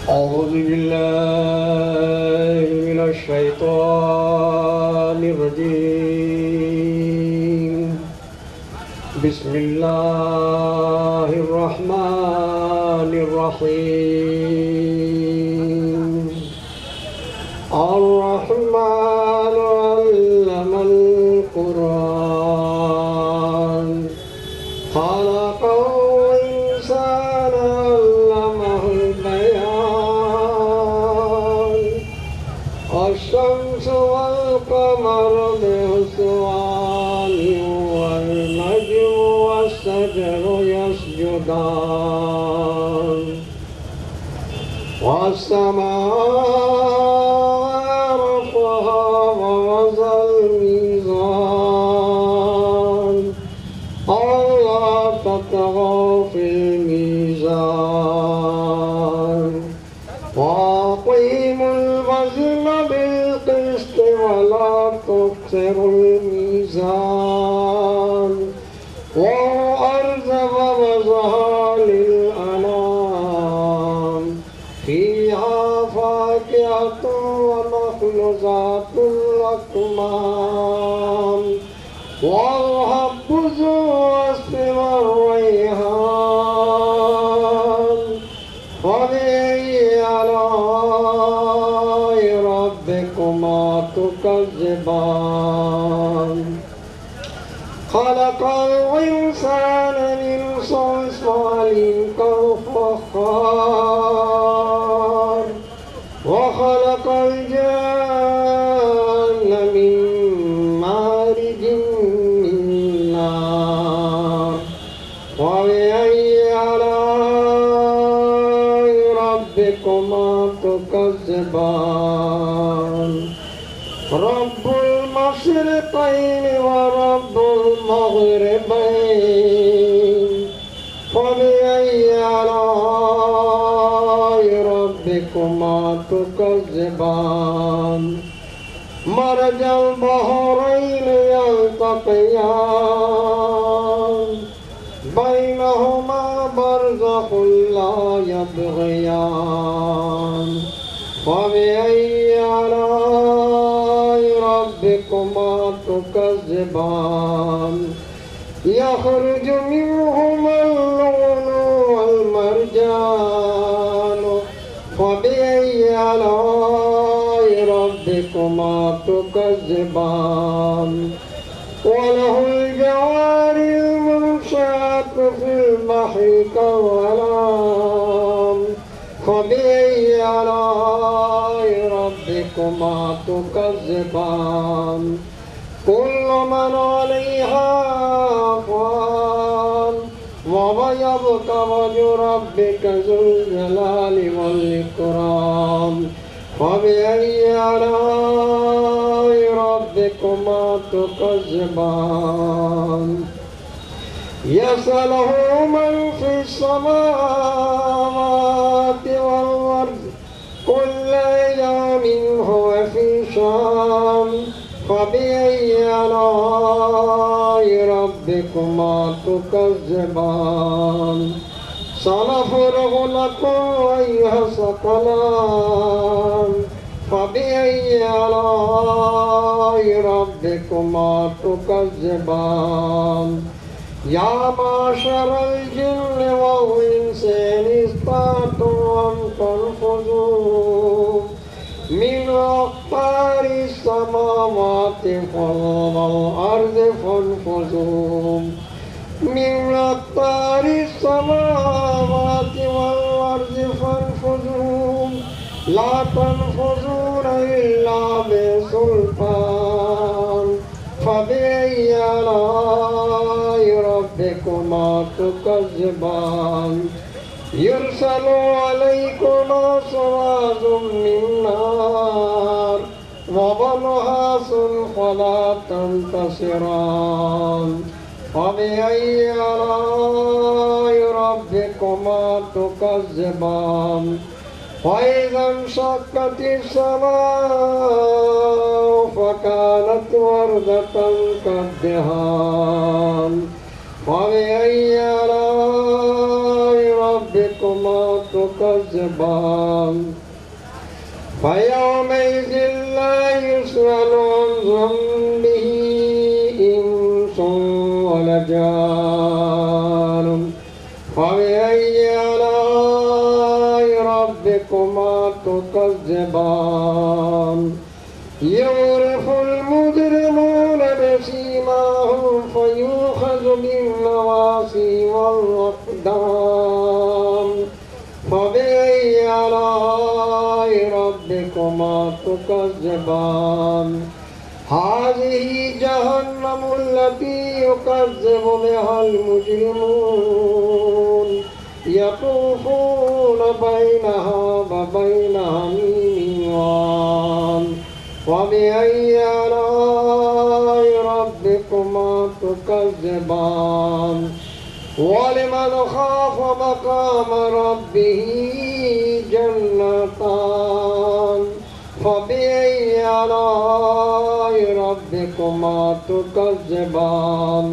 أعوذ بالله من الشيطان الرجيم. بسم الله الرحمن الرحيم. الرحمن علم القرآن خلق الإنسان علمه البيان. الشمس والقمر بحسبان والنجم والشجر يسجدان. والسماء رفعها ووضع الميزان ألا تطغوا في الميزان وأقيموا الوزن بالقسط ولا تخسروا الميزان والأرض ووضعها للأنام فيها فاكهة ونخل ذات الأكمام والحب ذو العصف والريحان. فبأي آلاء ربكما تكذبان؟ خلق الإنسان من صلصال كالفخار وخلق الجن من مارج من نار. وبأي آلاء ربكما تكذبان؟ رب المشرقين ورب المغربين. فبأي آلاء ربكما تكذبان؟ مرج البحرين يلتقيان بينهما برزخ لا يبغيان. فبأي آلاء ربكما تكذبان؟ يخرج منهما اللؤلؤ والمرجان. فبأي آلاء ربكما تكذبان؟ وله الجوار المنشآت في البحر كالأعلام. فبأي آلاء ربكما تكذبان؟ كل من عليها فان ويبقى وجه ربك ذو الجلال والإكرام. فبأي آلاء ربكما تكذبان؟ يسأله من في السماوات والأرض كل يوم هو في شان. فبأي آلاء ربكما تكذبان؟ سنفرغ لكم أيها الثقلان. فبأي آلاء ربكما تكذبان؟ يا معشر الجن والإنس إن استطعتم أن تنفذوا من أقطار السماوات والأرض فانفذوا. من أقطار السماوات والأرض فانفذوا. لا تنفذون إلا بسلطان. فبأي آلاء ربكما تكذبان؟ يرسل عليكما شواظ من نار وبنحاس فلا تنتصران. فبأي آلاء ربكما تكذبان؟ وإذا انشقت السماء فكانت وردة كالدهان. فبأي آلاء ربكما تكذبان؟ الزبان فيومئذ لا يسأل عن ذنبه إنس ولا جان فبأي آلاء ربكما تكذبان يعرف المجرمون بسيماهم فيؤخذ بالنواصي والأقدام فبأي آلاء ربكما تكذبان هذه جهنم التي يكذب بها المجرمون يطوفون بينها وبين حميم وآن وبأي آلاء ربكما تكذبان ولمن خاف مقام ربه جنتان فبأي آلاء ربكما تكذبان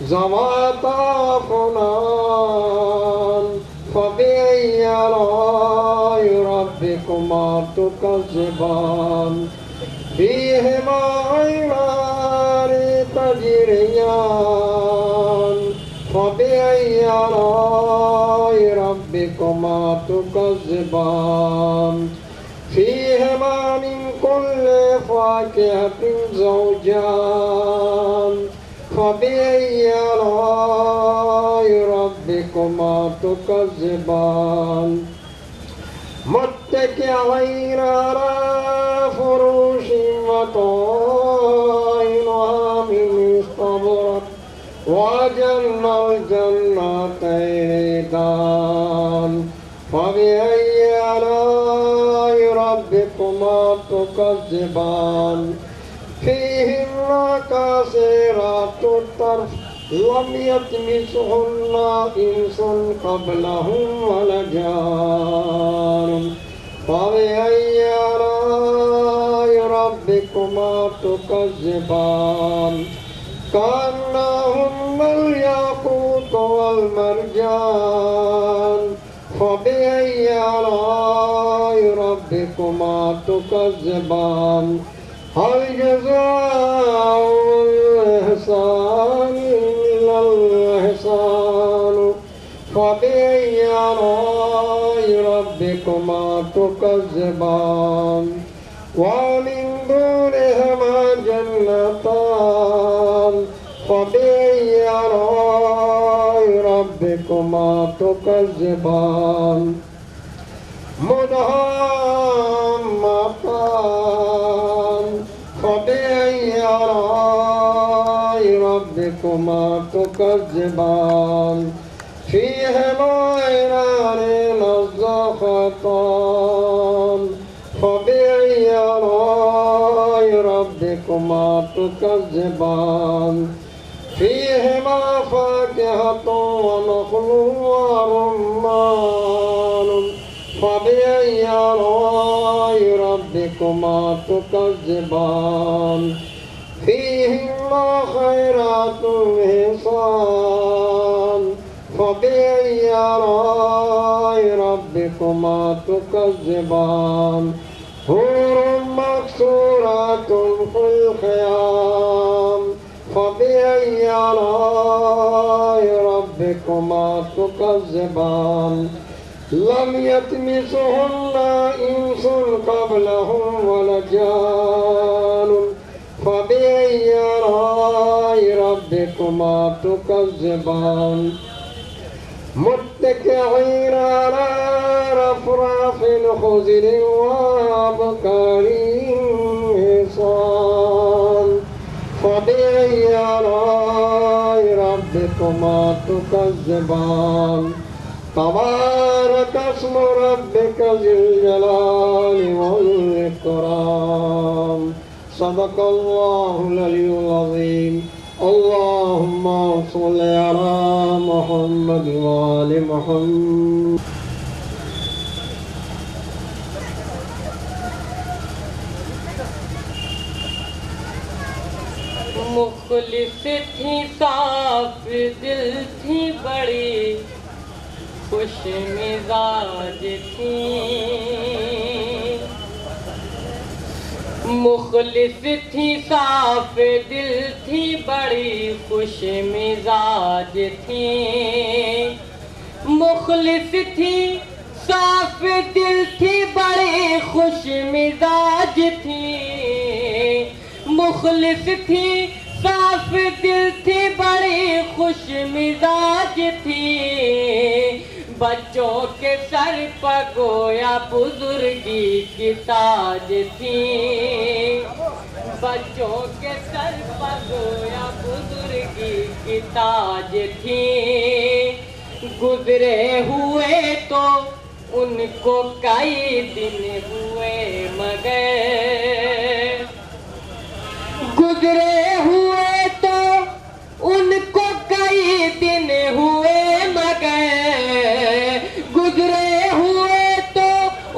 ذواتا أفنان فبأي آلاء ربكما تكذبان فيهما عينان تجريان فبأي آلاء ربكما تكذبان فيهما من كل فاكهة زوجان فبأي آلاء ربكما تكذبان متكئين على فروش مطائنها من استبرق وجنى الجنتين دان فبأي آلاء ربكما تكذبان فيهن قاصرات الطرف لم يطمثهن إنس قبلهم ولا جان فبأي آلاء ربكما تكذبان كأنهن الياقوت والمرجان فبأي آلاء ربكما تكذبان هل جزاء الإحسان إلا الإحسان فبأي آلاء ربكما تكذبان ومن دونهما جنتان فبأي آلاء ربكما تكذبان مدهامتان فبأي آلاء ربكما تكذبان فيهما عينان نضاختان فبأي آلاء ربكما تكذبان فيهما فاكهة ونخل ورمان فبأي آلاء ربكما تكذبان فيهما خيرات حسان فبأي آلاء ربكما تكذبان حور مقصورات في الخيام فبأي آلاء ربكما تكذبان لم يطمثهن إنس قبلهم ولا جان فبأي آلاء ربكما تكذبان متكئين على رفرف خضر وأبقار حصان فبأي آلاء ربكما تكذبان تبارك اسم ربك ذي الجلال والإكرام صدق الله العلي العظيم اللهم صل على محمد وآل محمد مخلص تھی صاف دل تھی بڑی خوش مزاج تھیں، مخلص تھی صاف دل تھی بڑی خوش مزاج تھیں، مخلص تھی صاف دل تھی بڑی خوش مزاج تھی، مخلص تھی صاف دل تھی بڑی خوش مزاج تھی، بچوں کے سر پر گویا بزرگی کی تاج تھی، بچوں کے سر پر گویا بزرگی کی تاج تھی، گزرے ہوئے تو ان کو کئی دن ہوئے مگر، گزرے ہوئے تو ان کو کئی دن ہوئے مگر، گزرے ہوئے تو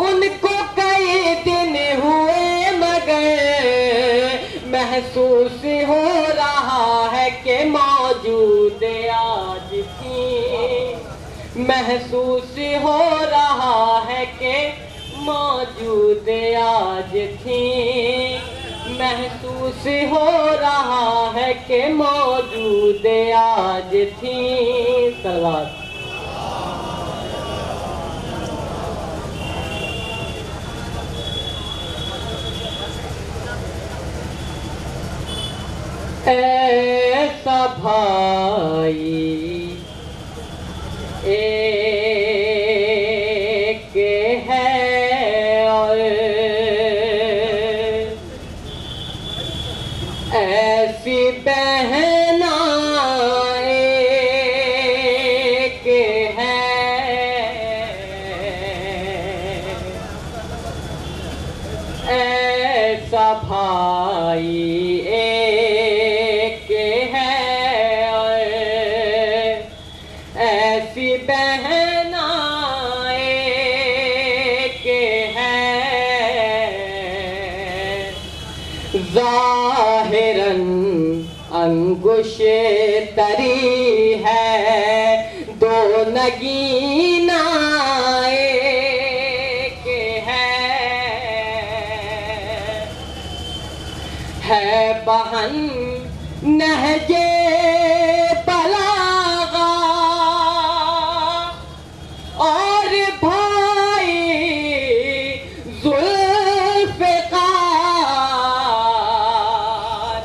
ان کو کئی دن ہوئے مگر، محسوس ہو رہا ہے کہ موجود آج تھی، محسوس ہو رہا ہے کہ موجود آج تھی، محسوس ہو رہا ہے کہ موجود آج تھی۔ صلوات۔ ایسا بھائی ایک ہے اور ایسی بہن ایک ہے، ایسا بھائی ایک ہے اور ایسی بہن ایک ہے، ظاہراً انگوش تری ہے دو نگینہ ایک ہے بہن نہج بلاغہ اور بھائی ذوالفقار،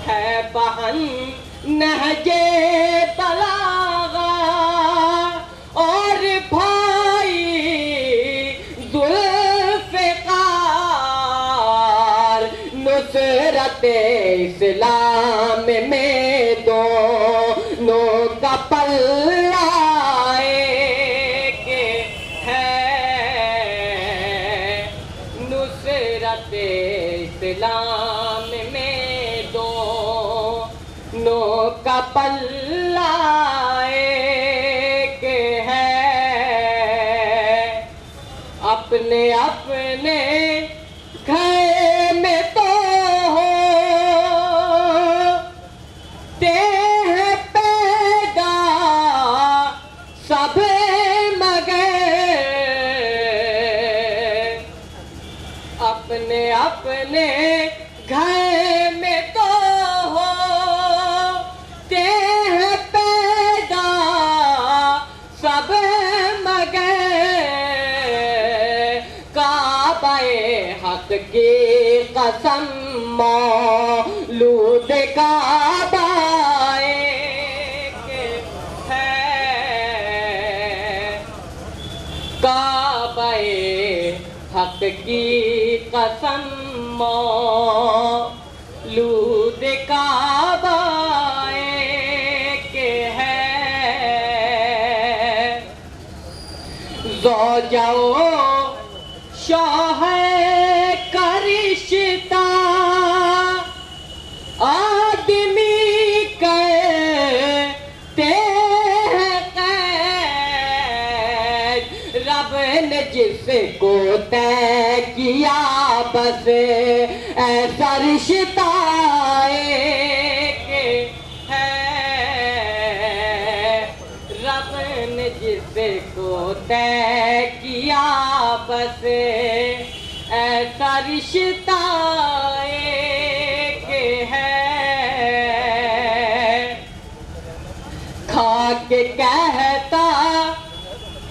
ہے بہن نہج بلاغہ اور بھائی ذوالفقار، نصرت اسلام میں دونوں کا پلہ ایک ہے، نصرت اسلام میں دونوں کا پلہ ایک ہے، اپنے اپنے گھر میں تو ہوتے ہیں پیدا سب مگر، اپنے اپنے گھر میں تو ہوتے ہیں پیدا سب مگر، کعبہ حق کی قسم مولود کعبہ ایک ہے، کعبہ حق کی قسم مولود کعبہ ایک ہے، زوجہ و شوہر کا رشتہ آدمی کرتے ہیں قید، رب نے جس کو طے کیا بس ایسا رشتہ ایک ہے، رب نے جس کو طے کیا بس ایسا رشتہ ایک ہے، کھا کے کہتا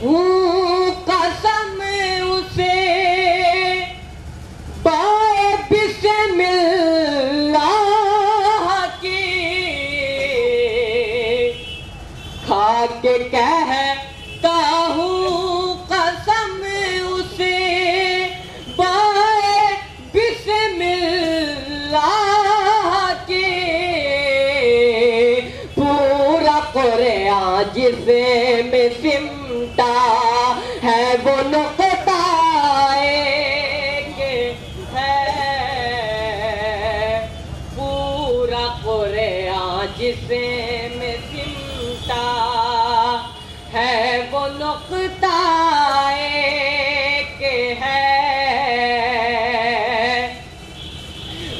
ہوں قسم اسے بائے بسم اللہ کی، کھا کے کہتا ہوں قسم اسے بائے بسم اللہ کی، پورا قرآن جس میں سمٹا ہے وہ نقطہ ایک ہے، پورا قرآن جس میں سمٹا ہے وہ نقطہ ایک ہے،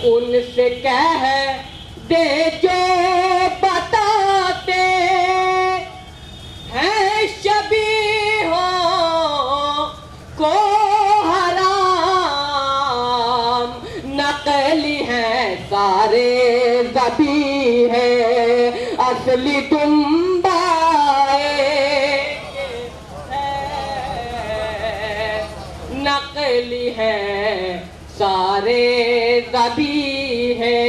ان سے کہہ دے جو بتاتے ہیں شبیہوں کو حرام، نقلی ہیں سارے ذبیح ہے اصلی دنبا نقلی ہیں سارے ذبیح ہے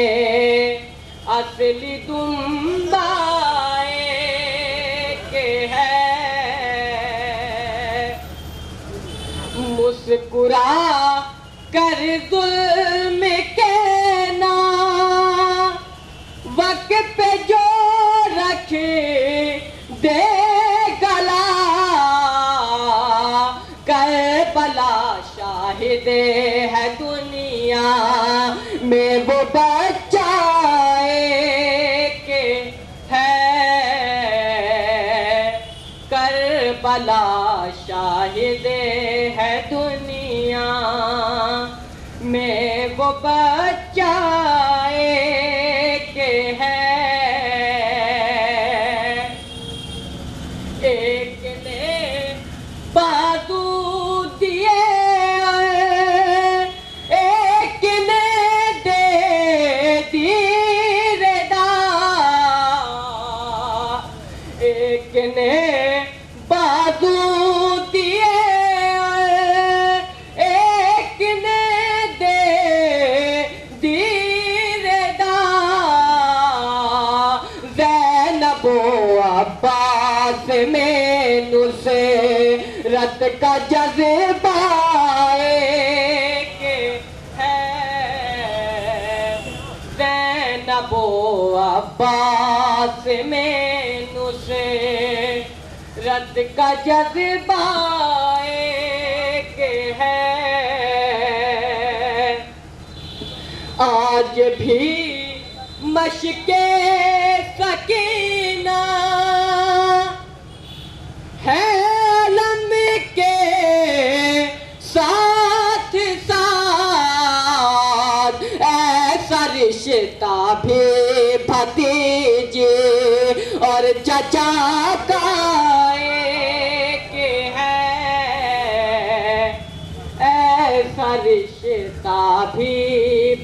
اصلی دنبا ایک ہے، مسکرا کر ظلم کے نا وقت پہ جو رکھے دے گلا، کربلا شاہد ہے دنیا میں وہ بچہ ایک ہے، کربلا شاہد ہے دنیا میں وہ بچہ ایک ہے، ایک نے بازو دیے ایک نے دے دی ردا، ایک نے بازو دیے ایک نے دے دی ردا، زینب و عباس میں نصرت کا جذبہ ایک ہے، زینب و عباس میں نصرت کا جذبہ ایک ہے، آج بھی مشق سکینہ ہے علم کے ساتھ ساتھ، ایسا رشتہ بھی بھتیجے اور چچا کا ایک ہے، ایسا رشتہ بھی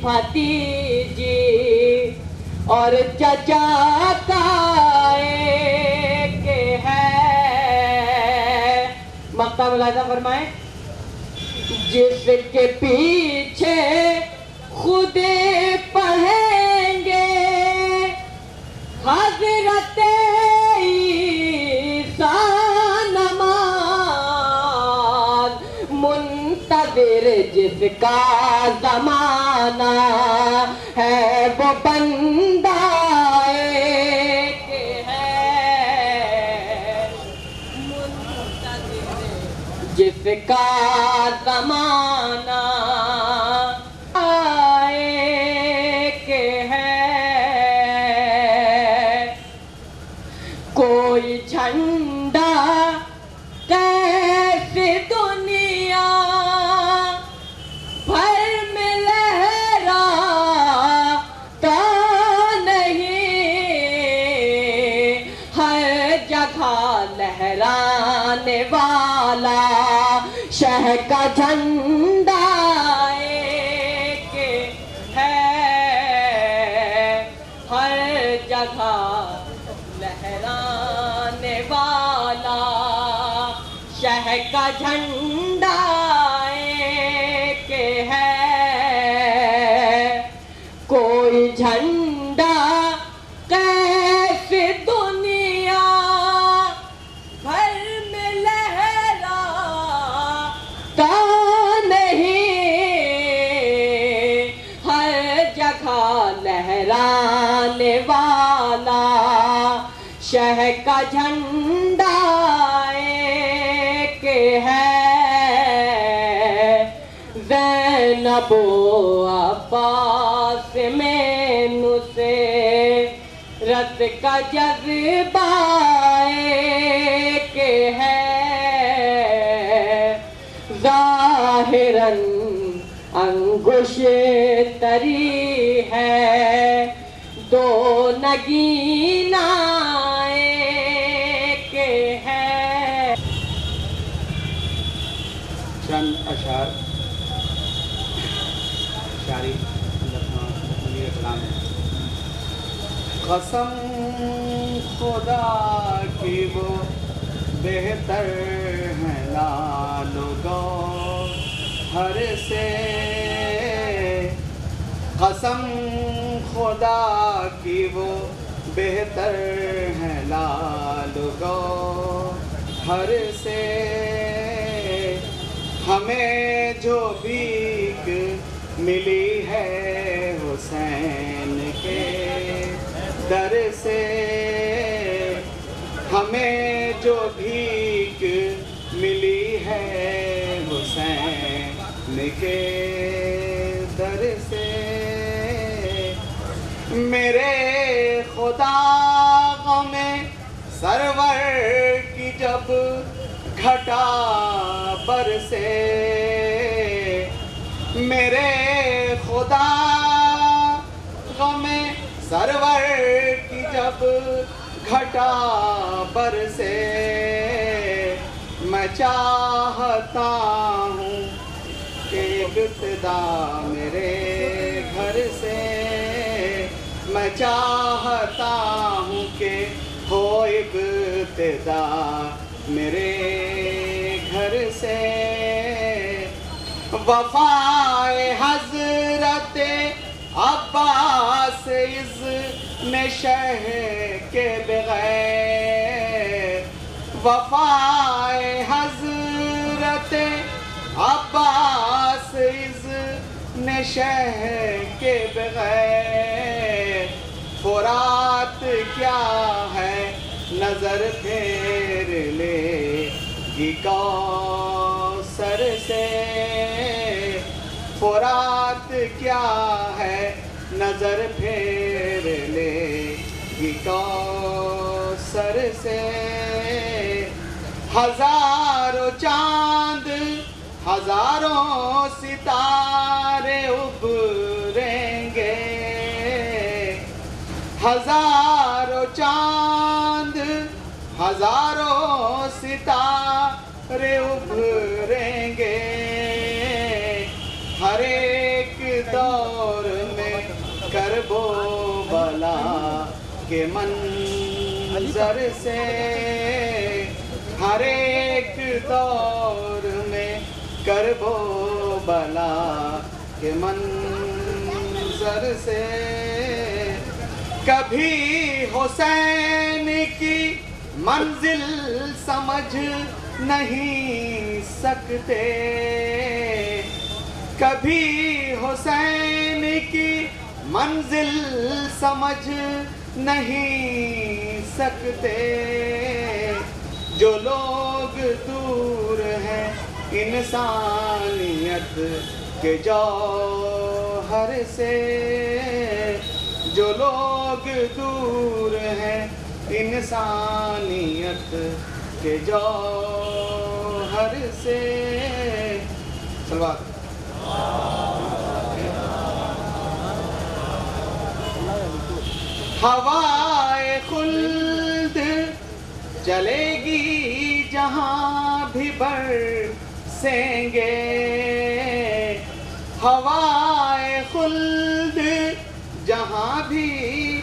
بھتیجی اور چچا کا ایک ہے، مقطع ملاحظہ فرمائیں، جس کے پیچھے خود پڑھیں گے حضرت عیسیٰ نماز، منتظر جس کا زمانہ ہے وہ بندہ ایک ہے، منتظر جس کا زمانہ ایک ہے، کوئی جھنڈا کیسے دنیا بھر میں لہراتا نہیں، ہر جگہ جگہ لہرانے والا شہ کا جھنڈا ایک ہے، ہر جگہ لہرانے والا شہ کا جھنڈا ایک ہے، کوئی جھنڈا کیسے دنیا بھر میں لہراتا نہیں، ہر جگہ لہرانے والا شہ کا جھنڈا ایک ہے، زینب و عباس میں نصرت کا جذبہ ایک ہے، ظاہراً انگوش تری ہے دو نگینہ ایک ہے۔ چند اشعار شاعری منیر کلام ہے۔ قسم خدا کی وہ بہتر ہیں لال و گوہر سے، قسم خدا کی وہ بہتر ہیں لال و گوہر سے، ہمیں جو بھیک ملی ہے حسین کے در سے، ہمیں جو بھیک ملی ہے حسین کے در سے، میرے خدا غم سرور کی جب گھٹا برسے، میرے خدا غم سرور کی جب گھٹا برسے، میں چاہتا ہوں کہ ابتدا میرے گھر سے، میں چاہتا ہوں کہ ہو ابتدا میرے گھر سے، وفائے حضرت عباس اذن شہ کے بغیر، وفائے حضرت عباس اذن شہ کے بغیر، فرات کیا ہے نظر پھیر لے گی کوثر سے، فرات کیا ہے نظر پھیر لے گی کوثر سے، ہزاروں چاند ہزاروں ستارے ابھریں گے، ہزاروں چاند ہزاروں ستارے ابھریں گے، ہر ایک دور میں کرب و بلا کے منظر سے، ہر ایک دور میں کرب و بلا کے منظر سے، کبھی حسین کی منزل سمجھ نہیں سکتے، کبھی حسین کی منزل سمجھ نہیں سکتے، جو لوگ دور ہیں انسانیت کے جوہر سے، جو لوگ دور ہیں انسانیت کے جوہر سے، صلوات۔ ہوائے خلد چلے گی جہاں بھی برسیں گے ہوائے خلد جہاں بھی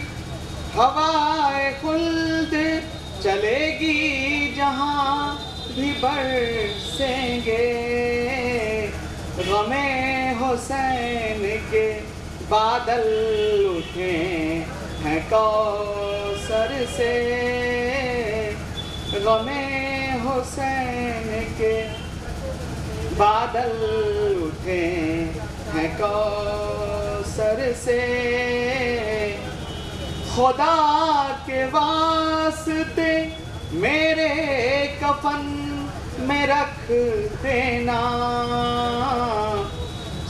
ہوائے خلد چلے گی جہاں بھی برسیں گے غم حسین کے بادل اٹھے ہیں کوثر سے غم حسین کے بادل اٹھے ہیں کوثر سے خدا کے واسطے میرے کفن میں رکھ دینا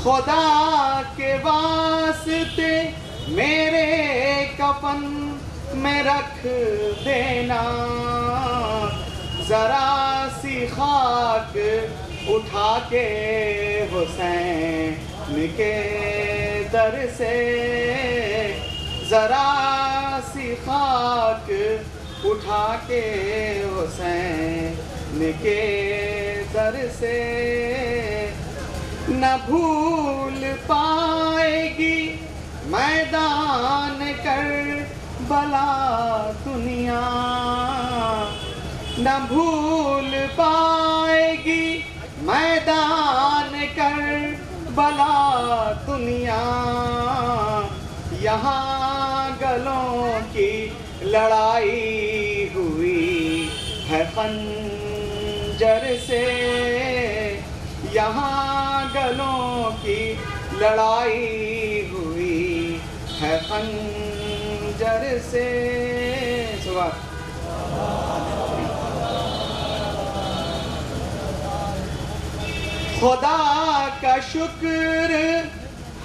خدا کے واسطے میرے کفن میں رکھ دینا ذرا سی خاک اٹھا کے حسین کے در سے ذرا سی خاک اٹھا کے حسین کے در سے نہ بھول پائے گی میدان کربلا دنیا نہ بھول پائے گی میدان کربلا دنیا یہاں گلوں کی لڑائی ہوئی ہے خنجر سے یہاں گلوں کی لڑائی ہوئی ہے خنجر سے خدا کا شکر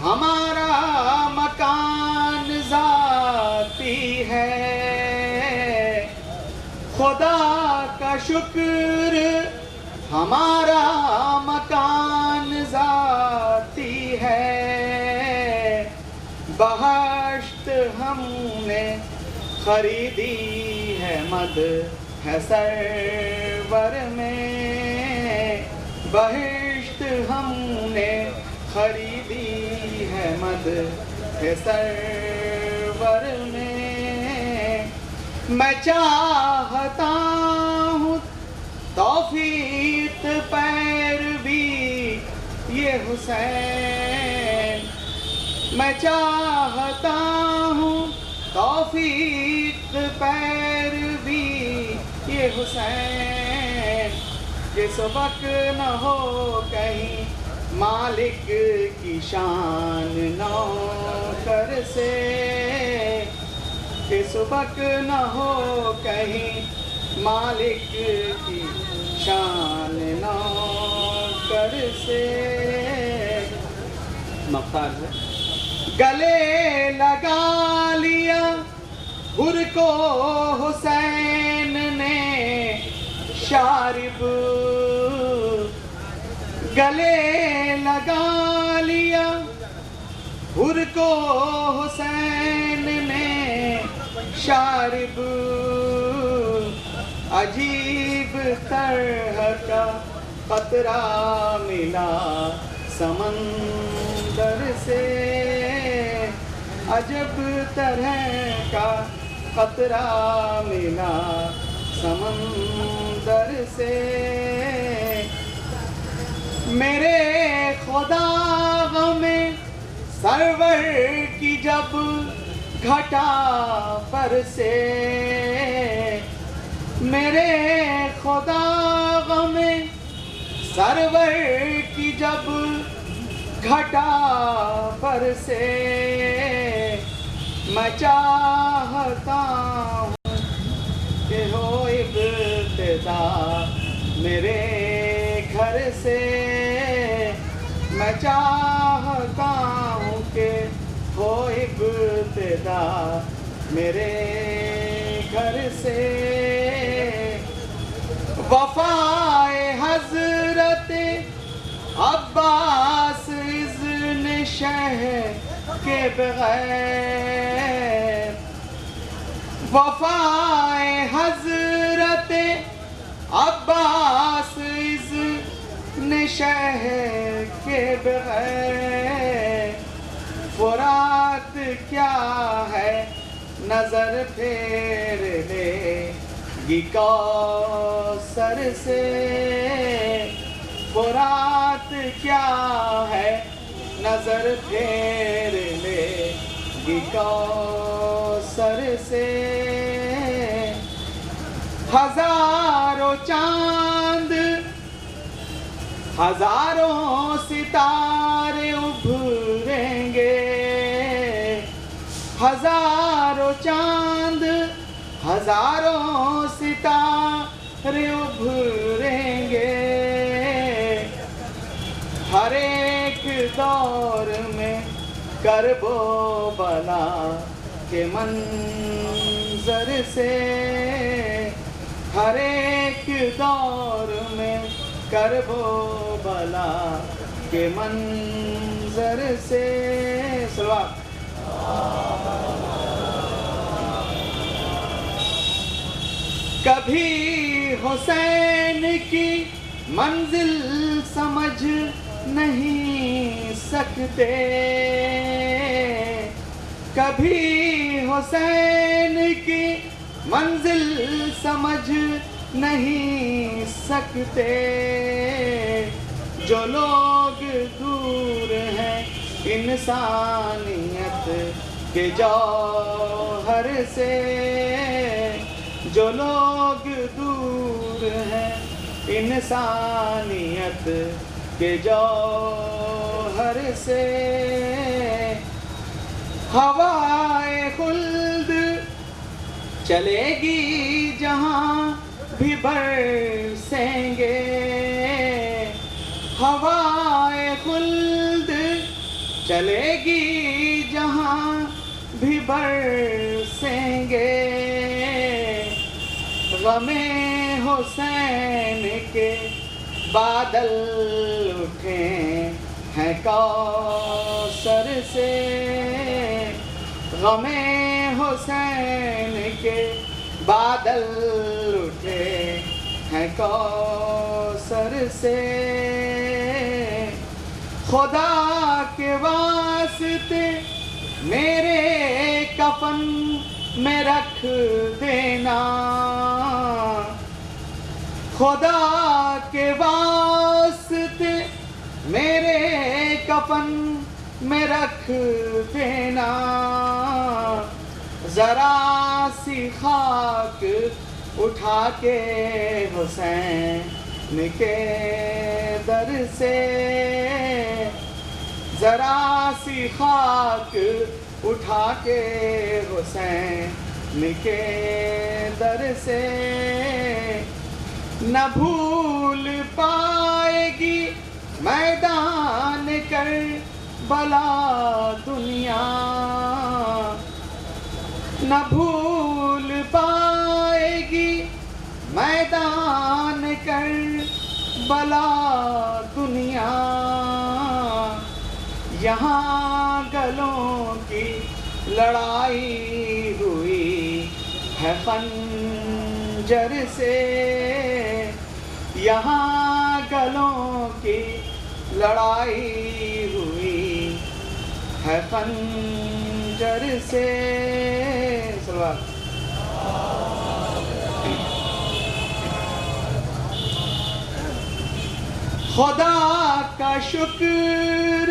ہمارا مکان ذاتی ہے خدا کا شکر ہمارا مکان ذاتی ہے بہشت ہم نے خریدی ہے مد ہے سرور میں بہشت ہم نے خریدی ہے مد ہے سرور میں میں چاہتا ہوں توفیق پیروی یہ حسین میں چاہتا ہوں توفیق پیروی یہ حسین کہ سبق نہ ہو کہیں مالک کی شان نوکر سے کہ سبق نہ ہو کہیں مالک کی شان نوکر سے مختار سے گلے لگا لیا حر کو حسین نے شارب گلے لگا لیا حر کو حسین نے شارب عجیب طرح کا قطرہ ملا سمندر سے عجب طرح کا قطرہ ملا سمندر سے میرے خدا غم سرور کی جب گھٹا برسے میرے خدا غم سرور کی جب گھٹا برسے میں چاہتا ہوں کہ ہو ابتدا میرے گھر سے میں چاہتا ہوں کہ ہو ابتدا میرے گھر سے وفائے حضرت عباس اذن شہ کے بغیر وفائے حضرت عباس اذن شہر کے بغیر فرات کیا ہے نظر پھیر لے گی کوثر سے فرات کیا ہے نظر پھیر لے گی کوثر سے ہزاروں چاند ہزاروں ستارے ابھریں گے ہزاروں چاند ہزاروں ستارے ابھریں گے ہر ایک دور میں کرب و بلا کے منظر سے ہر ایک دور میں کرب و بلا کے منظر سے سلوات کبھی حسین کی منزل سمجھ نہیں سکتے کبھی حسین کی منزل سمجھ نہیں سکتے جو لوگ دور ہیں انسانیت کے جوہر سے جو لوگ دور ہیں انسانیت کے جوہر سے ہوائے خلد چلے گی جہاں بھی برسیں گے ہوائے خلد چلے گی جہاں بھی برسیں گے غم حسین کے بادل اٹھے ہیں کوثر سے غم حسین کے بادل اٹھے ہیں کوثر سے خدا کے واسطے میرے کفن میں رکھ دینا خدا کے واسطے میرے کفن میں رکھ دینا ذرا سی خاک اٹھا کے حسین کے در سے ذرا سی خاک اٹھا کے حسین کے در سے نہ بھول پائے گی میدان کربلا دنیا نہ بھول پائے گی میدان کربلا دنیا یہاں گلوں کی لڑائی ہوئی ہے خنجر سے یہاں گلوں کی لڑائی ہوئی ہے خنجر سے سلوات خدا کا شکر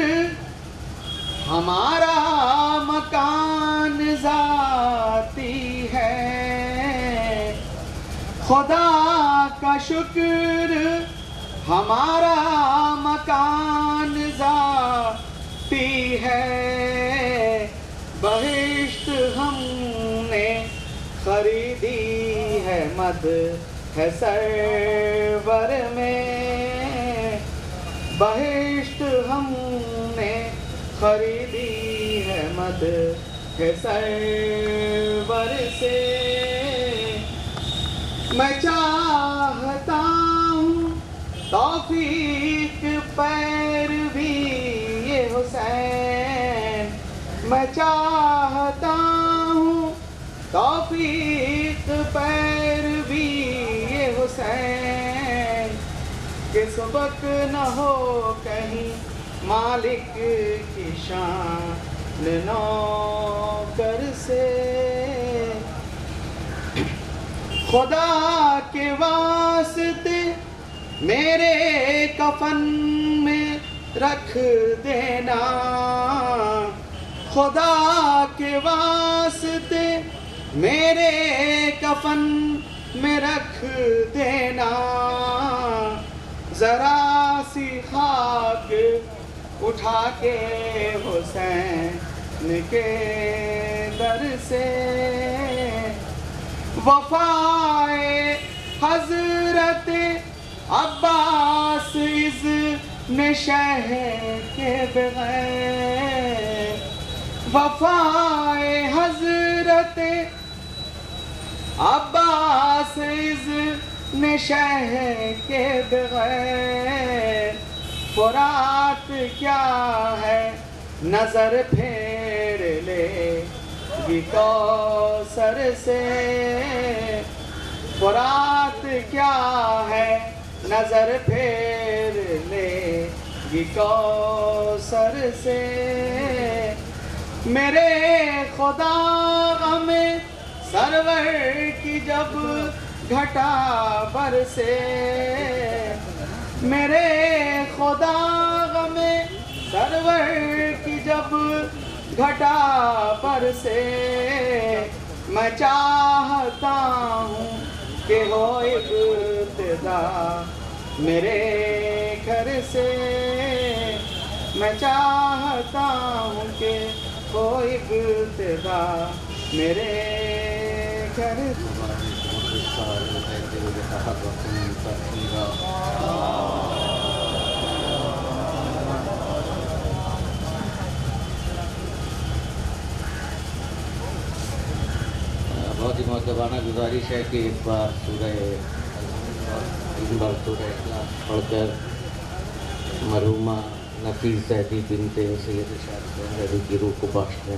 ہمارا مکان ذاتی ہے خدا کا شکر ہمارا مکان ذاتی ہے بہشت ہم نے خریدی ہے مد ہے سرور میں بہشت ہم نے خریدی ہے مد ہے سرور سے میں چاہتا ہوں توفیق پیروی یہ حسین میں چاہتا ہوں توفیق پیروی یہ حسین کہ سبق نہ ہو کہیں مالک کی شان نوکر سے. خدا کے واسطے میرے کفن میں رکھ دینا, خدا کے واسطے میرے کفن میں رکھ دینا. ذرا سی خاک اٹھا کے حسین کے در سے. وفائے حضرت عباس اذن شہ کے بغیر, وفائے حضرت عباس اذن شہ کے بغیر. فرات کیا ہے نظر پھیر لے گی کوثر سے, فرات کیا ہے نظر پھیر لے گی کوثر سے. میرے خدا غم سرور کی جب گھٹا برسے, میرے خدا غم سرور کی جب گھٹا برسے. میں چاہتا ہوں کہ ہو ابتدا میرے گھر سے, میں چاہتا ہوں کہ ہو ابتدا میرے گھر بہت ہی مؤدبانہ گزارش ہے کہ ایک بار سورہ اخلاص پڑھ کر مرحومہ نفیس زیدی بنت سید ارشاد زیدی کی روح کو بخش دیں.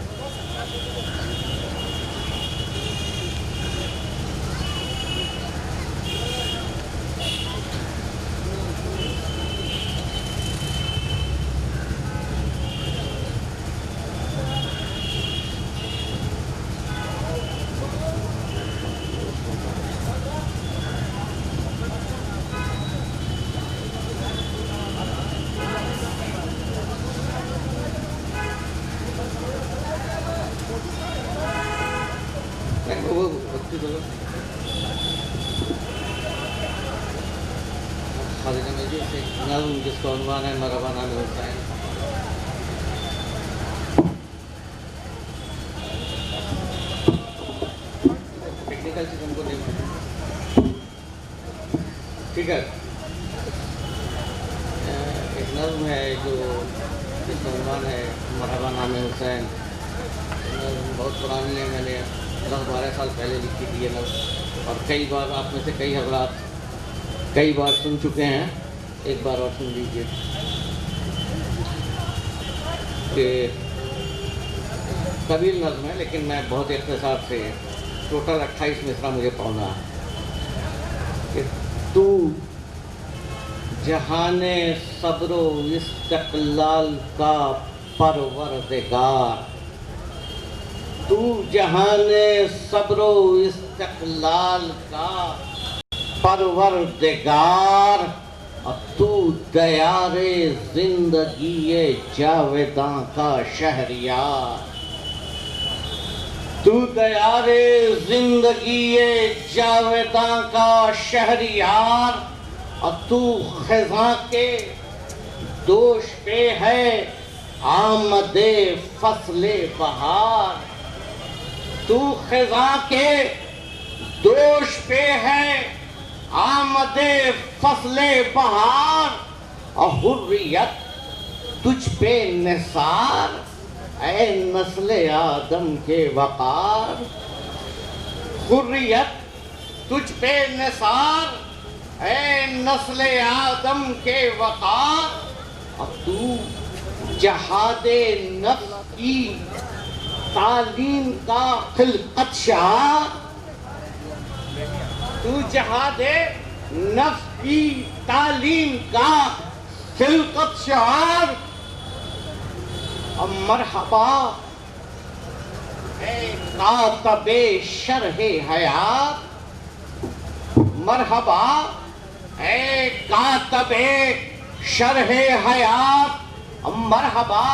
خالد مجید سے نظم جس کا عنوان ہے مرحبا نام حسین. ٹیکنیکل چیز ہم کو نہیں, ٹھیک ہے. ایک نظم ہے جو جس کا عنوان ہے مرحبا نام حسین. نظم بہت پرانی ہے, میں نے 10-12 سال پہلے لکھی تھی یہ نظم, اور کئی بار آپ میں سے کئی حضرات کئی بار سن چکے ہیں. ایک بار اور سن لیجیے کہ طویل نظم ہے لیکن میں بہت اختصار سے, ٹوٹل 28 مصرع مجھے پڑھنا ہے. کہ تو جہان صبر و استقلال کا پروردگار, تو جہان صبر و استقلال کا پروردگار, اور تو دیار زندگی جاویداں کا شہریار. تو دیار زندگی جاویداں کا شہریار, اور تو خزاں کے دوش پہ ہے آمد فصل بہار. تو خزاں کے دوش پہ ہے آمد فصل بہار, اور حریت تجھ پہ نثار اے نسل آدم کے وقار. حریت تجھ پہ نثار اے نسل آدم کے وقار, اور تو جہاد نفس کی تعلیم کا خلقت شعار. تو جہاد نفس کی تعلیم کا خلقت شعار، مرحبا اے کاتب شرح حیات، مرحبا اے کاتب شرح حیات، مرحبا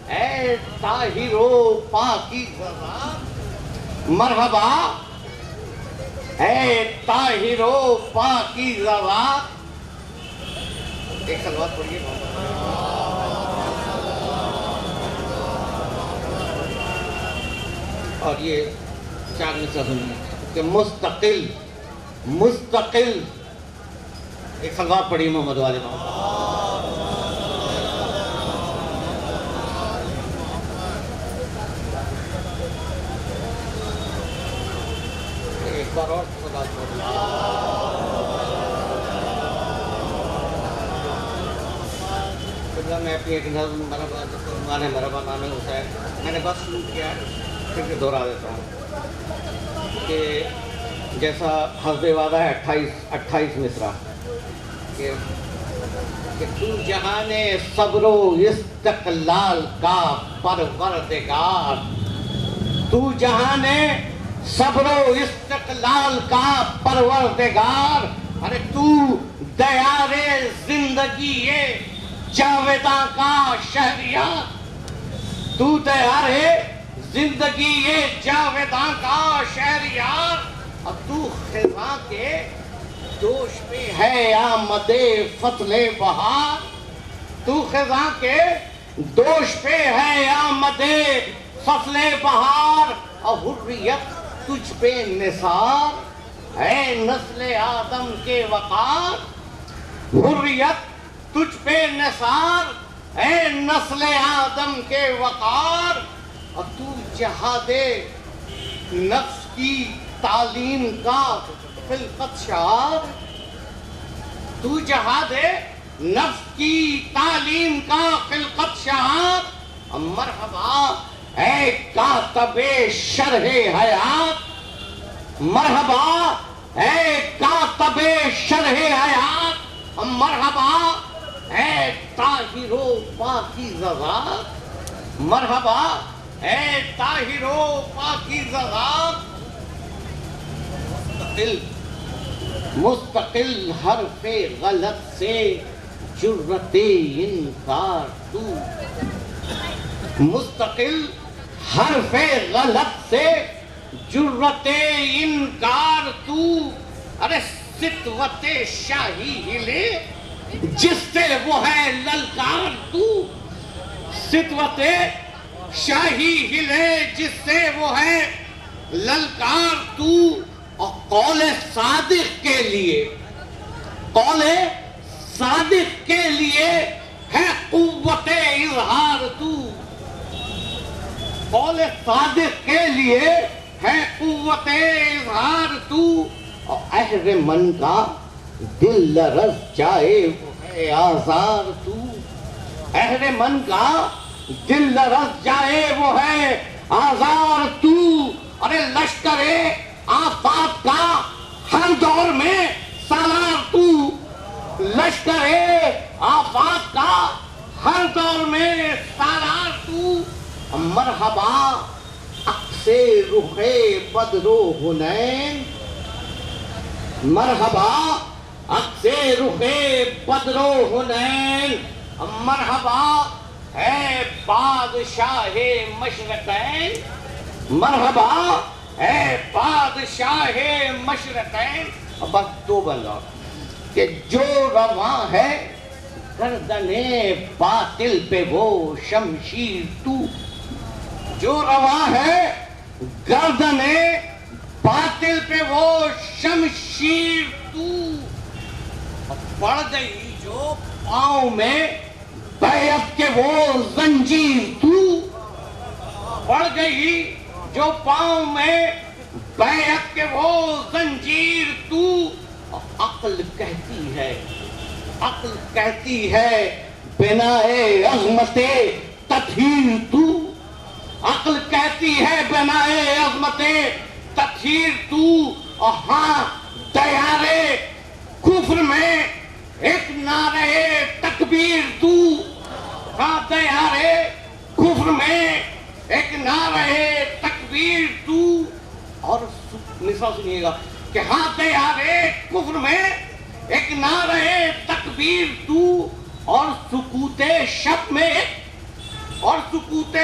اے طاہر و پاکیزہ ذات، مرحبا اے طاہر و پاکیزہ ذات۔ ایک صلوات پڑھیے۔ اور یہ چار مصرع سنیے کہ مستقل مستقل، ایک صلوات پڑھی محمد والے محمد۔ ایک بار اور صلوات پڑھی۔ میں اپنی ایک نظم مرحبا نام حسین میں نے بس شروع کیا ہے، پھر دہرا دیتا ہوں کہ جیسا حسب وعدہ ہے 28 مصرع کہ تو جہان صبر و استقلال کا پروردگار، تو جہان صبر و استقلال کا پروردگار، ارے تو دیار زندگی جاویداں کا شہریار، تو دیار زندگی جاویداں کا شہریار، اب تو خزاں کے دوش پہ ہے آمد فصل بہار، تو خزاں کے دوش پہ ہے آمد فصل بہار، اور حریت تجھ پہ نثار ہے نسل آدم کے وقار، حریت تجھ پہ نثار اے نسل آدم کے وقار، اور تو جہاد نفس کی تعلیم کا خلقت شعار، تو جہاد نفس کی تعلیم کا خلقت شعار، مرحبا اے کاتب شرح حیات، مرحبا اے کاتب شرح حیات، مرحبا اے طاہر و پاکیزہ ذات، مرحبا اے طاہر و پاکیزہ ذات۔ مستقل حرف غلط سے جرت انکار تو، مستقل حرف غلط سے جرت انکار تو، ارے ستوت شاہی ہلے جس سے وہ ہے للکار تو، ستوت شاہی ہلے جس سے وہ ہے للکار تو، اور قول صادق کے لیے، قول صادق کے لیے ہے قوت اظہار تو، قول صادق کے لیے ہے قوت اظہار تو، اور اہل من کا دل لرز جائے وہ ہے آزار تو، اہل من کا دل لرز جائے وہ ہے آزار تو، ارے لشکر آفات کا ہر دور میں سالار تو، لشکر آفات کا ہر دور میں سالار تو، مرحبا عکس رخ بدر و حنین، مرحبا عکس رخ بدر و حنین، مرحبا ہے بادشاہ مشرقین، مرحبا ہے بادشاہ مشرقین۔ اب بس دو بندہ کہ جو رواں ہے گردن باطل پہ وہ شمشیر تو، جو رواں ہے گردن باطل پہ وہ شمشیر تو، پڑ گئی جو پاؤں میں بیعت کے وہ زنجیر تو، پڑ گئی جو پاؤں میں بیعت کے وہ زنجیر تو، عقل کہتی ہے، عقل کہتی ہے بنائے عظمت تطہیر تو، عقل کہتی ہے بنائے عظمت تطہیر تو، اور ہاں دیارے کفر کفر میں ایک نعرہ تکبیر تو کہتے یارے کفر میں ایک نعرہ تکبیر تو اور نسا سنیے گا کہ ہاتھ یارے کفر میں ایک نعرہ تکبیر تو اور سکوت شب میں اور سکوت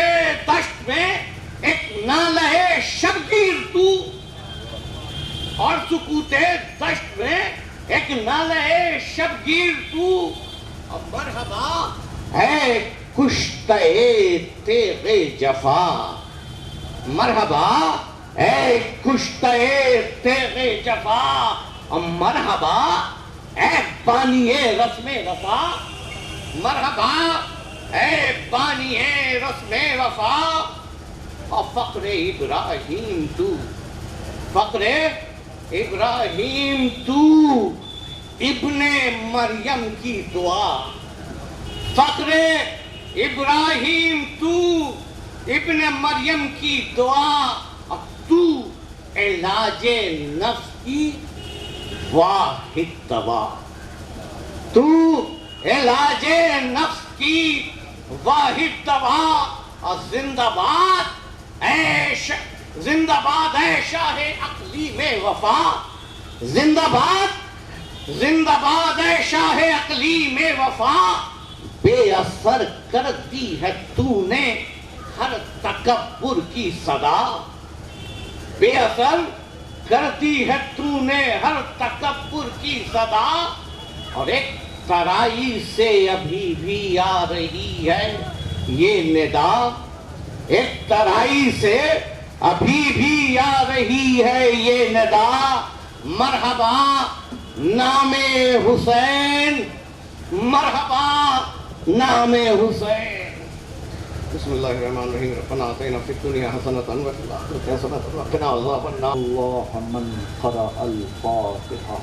دشت میں ایک نعرہ شبگیر تو اور سکوت دشت میں ایک نعرہ شبگیر تو اور مرحبا ہے کشتہ تیغ جفا مرحبا اے کشتہ تیغ جفا مرحبا اے بانی رسم وفا مرحبا اے بانی رسم وفا اور فقر ابراہیم تو فقر ابراہیم تو ابن مریم کی دعا فقر ابراہیم تو ابن مریم کی دعا اور تو علاج نفس کی واحد دوا تو علاج نفس کی واحد دوا اور زندہ باد اے شاہ عقلی میں وفا زندہ باد اے شاہ عقلی میں وفا بے اثر کر دی ہے تو نے ہر تکبر کی صدا بے اثر کرتی ہے تو نے ہر تکبر کی صدا اور ایک ترائی سے ابھی بھی آ رہی ہے یہ ندا ایک ترائی سے ابھی بھی آ رہی ہے یہ ندا مرحبا نام حسین مرحبا نام حسین بسم اللہ الرحمن الرحیم ربنا آتینا فی الدنیا حسنۃ وفی الآخرۃ حسنۃ وقنا عذاب النار اللہ من قرأ الفاتحہ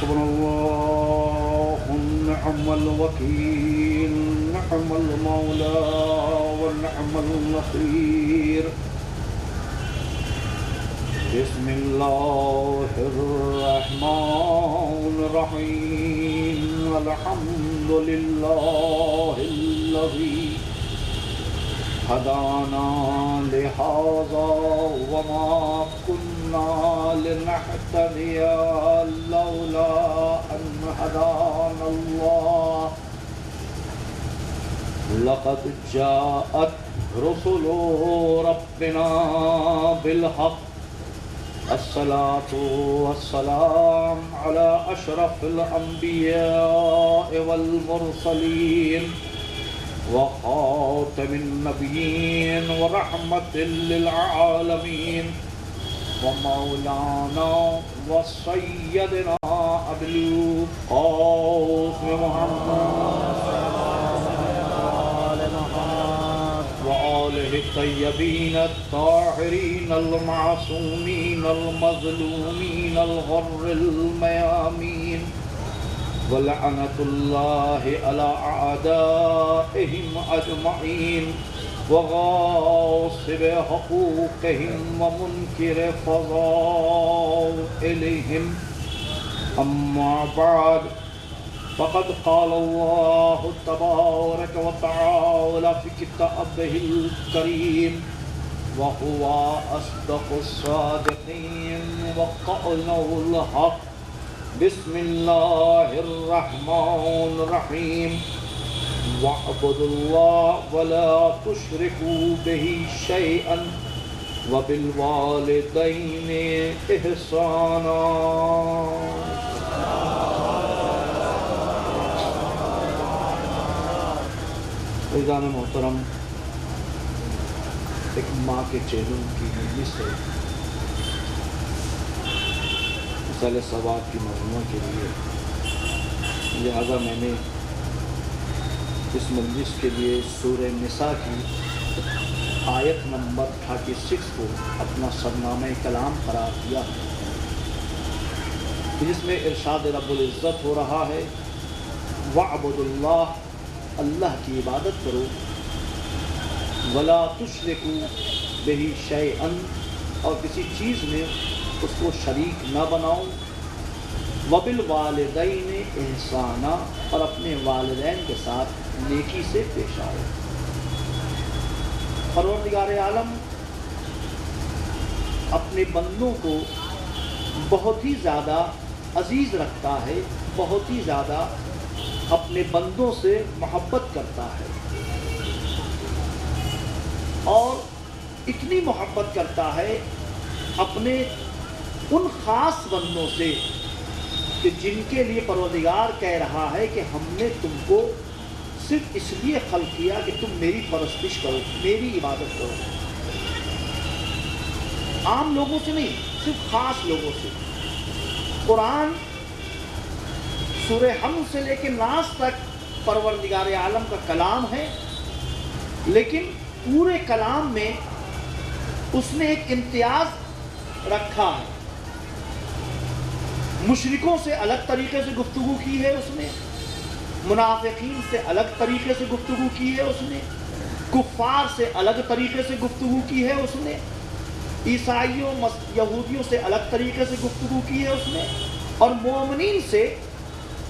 حسبنا الله ونعم الوكيل نعم المولى ونعم النصير بسم الله الرحمن الرحيم الحمد لله الذي هدانا لهذا وما كنا لنهتدي لولا أن هدانا الله لقد جاءت رسل ربنا بالحق الصلاة والسلام على أشرف الأنبياء والمرسلين وخاتم النبيين ورحمة للعالمين ومولانا وسيدنا أبي القاسم محمد وآله الطيبين الطاهرين المعصومين المظلومين الغر الميامين ولعنة الله على أعدائهم أجمعين وغاصب حقوقهم ومنكر فضائلهم أما بعد فقد قال الله تبارك وتعالى في كتابه الكريم وهو أصدق الصادقين وقوله الحق بسم الله الرحمن الرحيم واعبدوا الله ولا تشركوا به شيئا وبالوالدين إحسانا عزیزان محترم ایک ماں کے چہروں کی مجلس ہے مسئلہ ثواب کی مجموعہ کے لیے لہذا میں نے اس مجلس کے لیے سورہ نساء کی آیت نمبر 38 کے 6 کو اپنا سرنامہ کلام قرار دیا ہے، جس میں ارشاد رب العزت ہو رہا ہے وَاعْبُدُوا اللَّهَ، اللہ کی عبادت کرو، وَلَا تُشْرِكُوا بِهِ شَيْئًا، اور کسی چیز میں اس کو شریک نہ بناؤ، وَبِالْوَالِدَيْنِ إِحْسَانًا، اور اپنے والدین کے ساتھ نیکی سے پیش آؤ۔ پروردگار عالم اپنے بندوں کو بہت ہی زیادہ عزیز رکھتا ہے، بہت ہی زیادہ اپنے بندوں سے محبت کرتا ہے، اور اتنی محبت کرتا ہے اپنے ان خاص بندوں سے کہ جن کے لیے پروردگار کہہ رہا ہے کہ ہم نے تم کو صرف اس لیے خلق کیا کہ تم میری پرستش کرو، میری عبادت کرو، عام لوگوں سے نہیں، صرف خاص لوگوں سے۔ قرآن سورہ حمد سے لے کے ناس تک پروردگار عالم کا کلام ہے، لیکن پورے کلام میں اس نے ایک امتیاز رکھا ہے۔ مشرکوں سے الگ طریقے سے گفتگو کی ہے اس نے، منافقین سے الگ طریقے سے گفتگو کی ہے اس نے، کفار سے الگ طریقے سے گفتگو کی ہے اس نے، عیسائیوں یہودیوں سے الگ طریقے سے گفتگو کی ہے اس نے، اور مومنین سے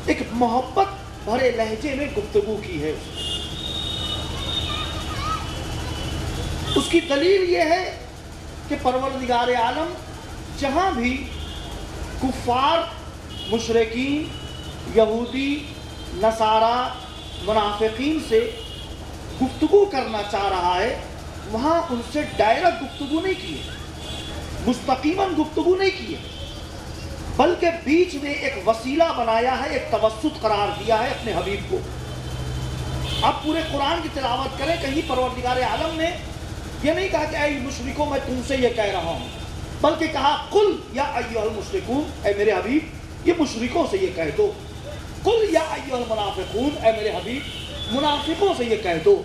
ایک محبت بھرے لہجے میں گفتگو کی ہے اس نے۔ اس کی دلیل یہ ہے کہ پروردگار عالم جہاں بھی کفار، مشرکین، یہودی، نصارہ، منافقین سے گفتگو کرنا چاہ رہا ہے، وہاں ان سے ڈائریکٹ گفتگو نہیں کی ہے، مستقیماً گفتگو نہیں کی ہے، بلکہ بیچ میں ایک وسیلہ بنایا ہے، ایک توسط قرار دیا ہے اپنے حبیب کو۔ آپ پورے قرآن کی تلاوت کریں، کہیں پروردگار عالم نے یہ نہیں کہا کہ اے مشرکوں میں تم سے یہ کہہ رہا ہوں، بلکہ کہا قل یا ایھا المشرکون، اے میرے حبیب یہ مشرکوں سے یہ کہہ دو، قل یا ایھا المنافقون، اے میرے حبیب منافقوں سے یہ کہہ دو،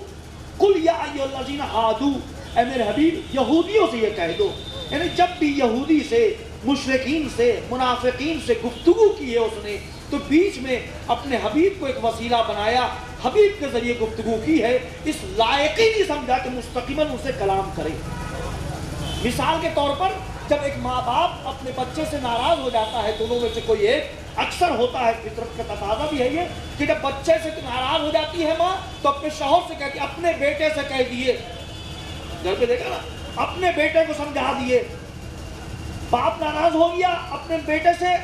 قل یا ایھا الذین ھادوا، اے میرے حبیب یہودیوں سے یہ کہہ دو۔ یعنی جب بھی یہودی سے، مشرکین سے، منافقین سے گفتگو کی ہے اس نے، تو بیچ میں اپنے حبیب کو ایک وسیلہ بنایا، حبیب کے ذریعے گفتگو کی ہے، اس لائق ہی نہیں سمجھا کہ مستقیماً ان سے کلام کرے۔ مثال کے طور پر جب ایک ماں باپ اپنے بچے سے ناراض ہو جاتا ہے، دونوں میں سے کوئی ایک، اکثر ہوتا ہے، فطرت کا تقاضا بھی ہے یہ کہ جب بچے سے ناراض ہو جاتی ہے ماں تو اپنے شوہر سے کہتی ہے، اپنے بیٹے سے کہہ دیے، گھر پہ دیکھا نا، اپنے بیٹے کو سمجھا دیے۔ باپ ناراض ہو گیا، اپنے بیٹے سے،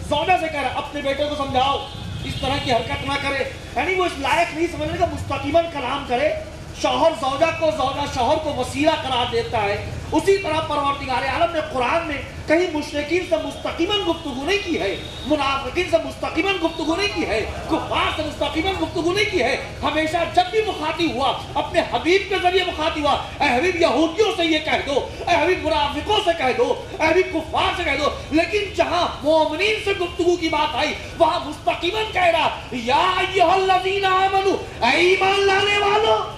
زوجہ سے کہہ رہا اپنے بیٹے کو سمجھاؤ اس طرح کی حرکت نہ کرے، یعنی وہ اس لائق نہیں سمجھنے کا مستقیماً کلام کرے۔ شوہر زوجہ کو، زوجہ شوہر کو وسیلہ قرار دیتا ہے۔ اسی طرح پروردگار عالم نے قرآن میں کہیں مشرکین سے مستقیماً گفتگو نہیں کی ہے، منافقین سے مستقیماً گفتگو نہیں کی ہے، کفار سے مستقیماً گفتگو نہیں کی ہے۔ ہمیشہ جب بھی مخاطب ہوا اپنے حبیب کے ذریعے مخاطب ہوا، اے حبیب یہودیوں سے یہ کہہ دو، اے حبیب منافقوں سے کہہ دو، اے حبیب کفار سے کہہ دو۔ لیکن جہاں مومنین سے گفتگو کی بات آئی وہاں مستقیماً کہہ رہا یا ایھا الذین آمنوا، اے ایمان لانے والوں۔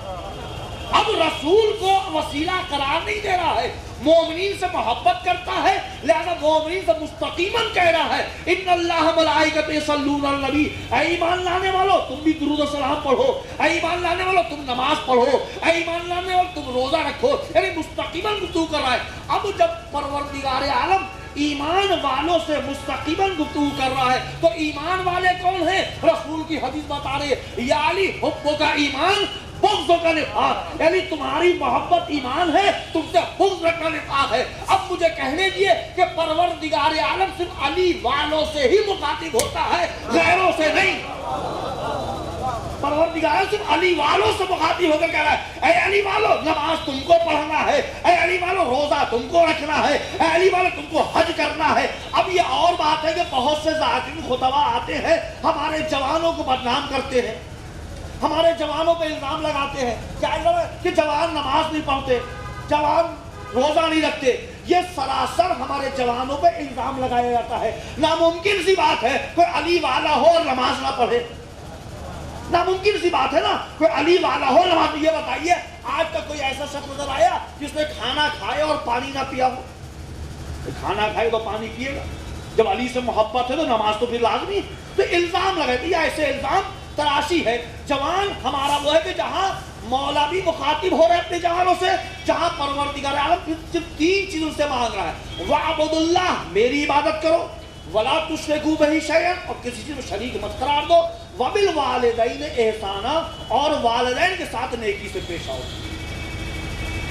اب رسول کو وسیلہ قرار نہیں دے رہا ہے، مومنین سے محبت کرتا ہے، لہذا مومنین سے مستقیماً کہہ رہا ہے ان اللہ ملائکۃ یصلون علی النبی، اے ایمان لانے والو تم بھی درود و سلام پڑھو، اے ایمان لانے والو تم نماز پڑھو، اے ایمان لانے والو تم روزہ رکھو، یعنی مستقیماً گفتگو کر رہا ہے۔ اب جب پروردگار عالم ایمان والوں سے مستقیماً گفتگو کر رہا ہے تو ایمان والے کون ہیں؟ رسول کی حدیث بتا رہے ہیں یا علی حب کا ایمان بغض کا نفاق، یعنی تمہاری محبت ایمان ہے، تم سے بغض رکھنا نفاق ہے۔ اب مجھے کہنے دیے کہ پروردگار عالم صرف علی والوں سے ہی مخاطب ہوتا ہے، غیروں سے نہیں۔ پروردگار صرف علی والوں سے مخاطب ہو کر کہہ رہا ہے اے علی والو نماز تم کو پڑھنا ہے، اے علی والو روزہ تم کو رکھنا ہے، اے علی والو تم کو حج کرنا ہے۔ اب یہ اور بات ہے کہ بہت سے ذاکرین خطبہ آتے ہیں، ہمارے جوانوں کو بدنام کرتے ہیں، ہمارے جوانوں پہ الزام لگاتے ہیں کہ جوان نماز نہیں پڑھتے، جوان روزہ نہیں رکھتے۔ یہ سراسر ہمارے جوانوں پہ الزام لگایا جاتا ہے۔ ناممکن سی بات ہے کوئی علی والا ہو اور نماز نہ پڑھے، ناممکن سی بات ہے نا، کوئی علی والا ہو نماز۔ یہ بتائیے آج تک کوئی ایسا شخص نظر آیا جس نے کھانا کھائے اور پانی نہ پیا ہو؟ کھانا کھائے تو پانی پیے گا، جب علی سے محبت ہے تو نماز تو پھر لازمی ہے۔ تو الزام لگاتے ہیں، ایسے الزام تراشی ہے۔ جوان ہمارا وہ ہے کہ جہاں مولا بھی مخاطب ہو رہے اپنے جوانوں سے، جہاں پروردگار عالم صرف 3 چیزوں سے مانگ رہا ہے، وَعْبُدُ اللَّهِ، میری عبادت کرو، وَلَا تُشْرِكُوا بِهِ شَيْئًا، اور کسی چیز میں شریک مت قرار دو، وَبِالْوَالِدَيْنِ احسانا، اور والدین کے ساتھ نیکی سے پیش آؤ۔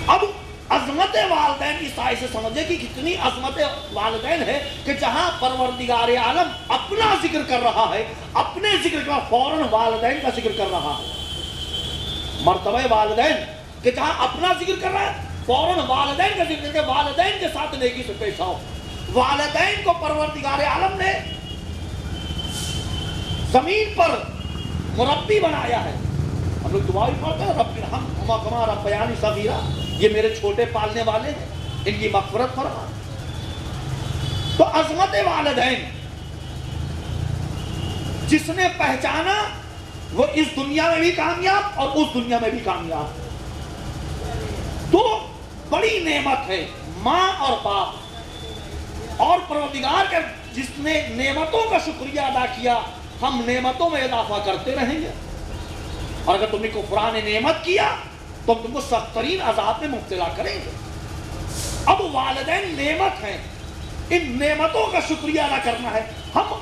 اب عظمت والدین کی سائے سے سمجھے کہ کتنی عظمت والدین ہے کہ جہاں پروردگار عالم اپنا ذکر کر رہا ہے، اپنے ذکر کا فوراً والدین کا ذکر کر رہا ہے۔ مرتبہ والدین کہ جہاں اپنا ذکر کر رہا ہے فوراً والدین کا ذکر کر کے والدین کے ساتھ نیکی سے پیش آؤ۔ والدین کو پروردگار عالم نے زمین پر مربی بنایا ہے۔ ہم لوگ دعا بھی پڑھتے ہیں، رب ارحمہما کما ربیانی صغیرا، یہ میرے چھوٹے پالنے والے ہیں، ان کی مغفرت فرما۔ تو عظمت والدین جس نے پہچانا وہ اس دنیا میں بھی کامیاب اور اس دنیا میں بھی کامیاب۔ تو بڑی نعمت ہے ماں اور باپ، اور پروردگار کا جس نے نعمتوں کا شکریہ ادا کیا، ہم نعمتوں میں اضافہ کرتے رہیں گے، اور اگر تم نے کفران نعمت کیا تو ہم تم کو سخت ترین عذاب میں مبتلا کریں گے۔ اب والدین نعمت ہیں، ان نعمتوں کا شکریہ ادا کرنا ہے۔ ہم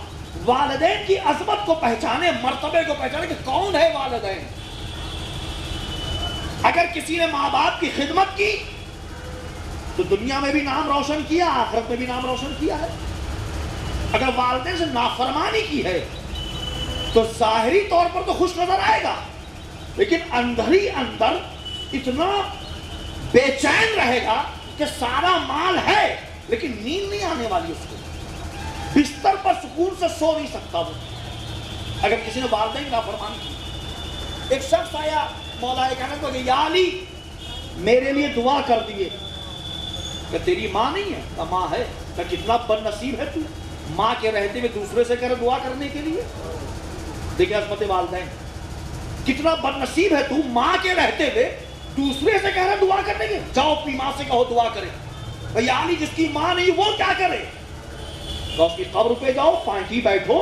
والدین کی عظمت کو پہچانے، مرتبے کو پہچانے کہ کون ہے والدین۔ اگر کسی نے ماں باپ کی خدمت کی تو دنیا میں بھی نام روشن کیا، آخرت میں بھی نام روشن کیا ہے۔ اگر والدین سے نافرمانی کی ہے تو ظاہری طور پر تو خوش نظر آئے گا، لیکن اندر ہی اندر اتنا بے چین رہے گا کہ سارا مال ہے لیکن نیند نہیں آنے والی اس کو، بستر پر سکون سے سو نہیں سکتا وہ، اگر کسی نے والدین کی نافرمانی کی۔ ایک شخص آیا مولا کہنے کو کہ یا علی میرے لیے دعا کر دیے، کہ تیری ماں نہیں ہے؟ کہ ماں ہے۔ کہ کتنا بد نصیب ہے تو، ماں کے رہتے ہوئے دوسرے سے کہہ دعا کرنے کے لیے۔ دیکھیں عظمت والدین، کتنا بد نصیب ہے تو، ماں کے رہتے ہوئے دوسرے سے کہہ رہا دعا کرنے کے۔ جاؤ اپنی ماں سے کہو دعا کرے۔ یا علی جس کی ماں نہیں وہ کیا کرے؟ تو اس کی قبر پہ جاؤ، پانٹی بیٹھو،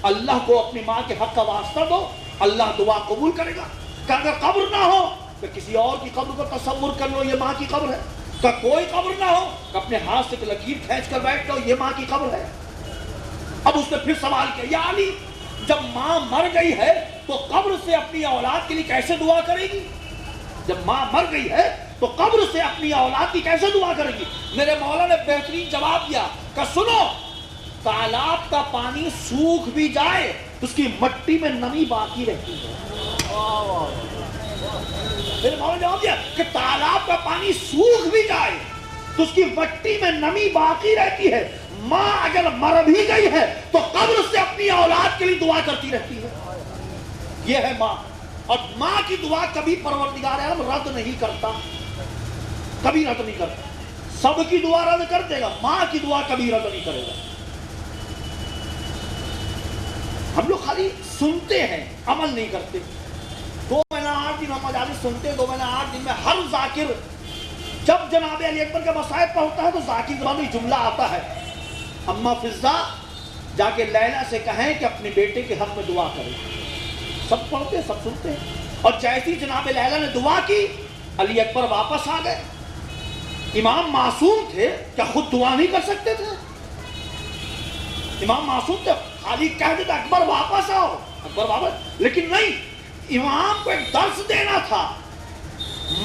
اللہ کو اپنی ماں کے حق کا واسطہ دو، اللہ دعا قبول کرے گا۔ کہ اگر قبر نہ ہو تو کسی اور کی قبر کو تصور کر لو، یہ ماں کی قبر ہے۔ کہ کوئی قبر نہ ہو کہ اپنے ہاتھ سے لکیر کھینچ کر بیٹھ جاؤ، یہ ماں کی قبر ہے۔ اب اس نے پھر سوال کیا، یا علی جب ماں مر گئی ہے تو قبر سے اپنی اولاد کے لیے کیسے دعا کرے گی؟ جب ماں مر گئی ہے تو قبر سے اپنی اولاد کی کیسے دعا کرے گی؟ میرے مولا نے بہترین جواب دیا کہ سنو، تالاب کا پانی سوکھ بھی جائے تو اس کی مٹی میں نمی باقی رہتی ہے۔ میرے مولا نے جواب دیا کہ تالاب کا پانی سوکھ بھی جائے تو اس کی مٹی میں نمی باقی رہتی ہے۔ ماں اگر مر بھی گئی ہے تو قبر سے اپنی اولاد کے لیے دعا کرتی رہتی ہے۔ یہ ہے ماں، اور ماں کی دعا کبھی پروردگار عالم رد نہیں کرتا، کبھی رد نہیں کرتا۔ سب کی دعا رد کر دے گا، ماں کی دعا کبھی رد نہیں کرے گا۔ ہم لوگ خالی سنتے ہیں، عمل نہیں کرتے۔ 2 مہینہ 8 دن ہم مجالس سنتے ہیں، 2 مہینہ 8 دن میں ہر ذاکر جب جناب علی اکبر کا مصائب پڑھتا ہے تو ذاکر زبان میں جملہ آتا ہے، اما فضا جا کے لیلا سے کہیں کہ اپنے بیٹے کے حق میں دعا کرے۔ سب پڑھتے ہیں، سب سنتے ہیں۔ اور جیسی جناب لیلا نے دعا کی، علی اکبر واپس آ گئے۔ امام معصوم تھے، کیا خود دعا نہیں کر سکتے تھے؟ امام معصوم تھے، خالی کہہ دیتے اکبر واپس آؤ، اکبر واپس، لیکن نہیں، امام کو ایک درس دینا تھا،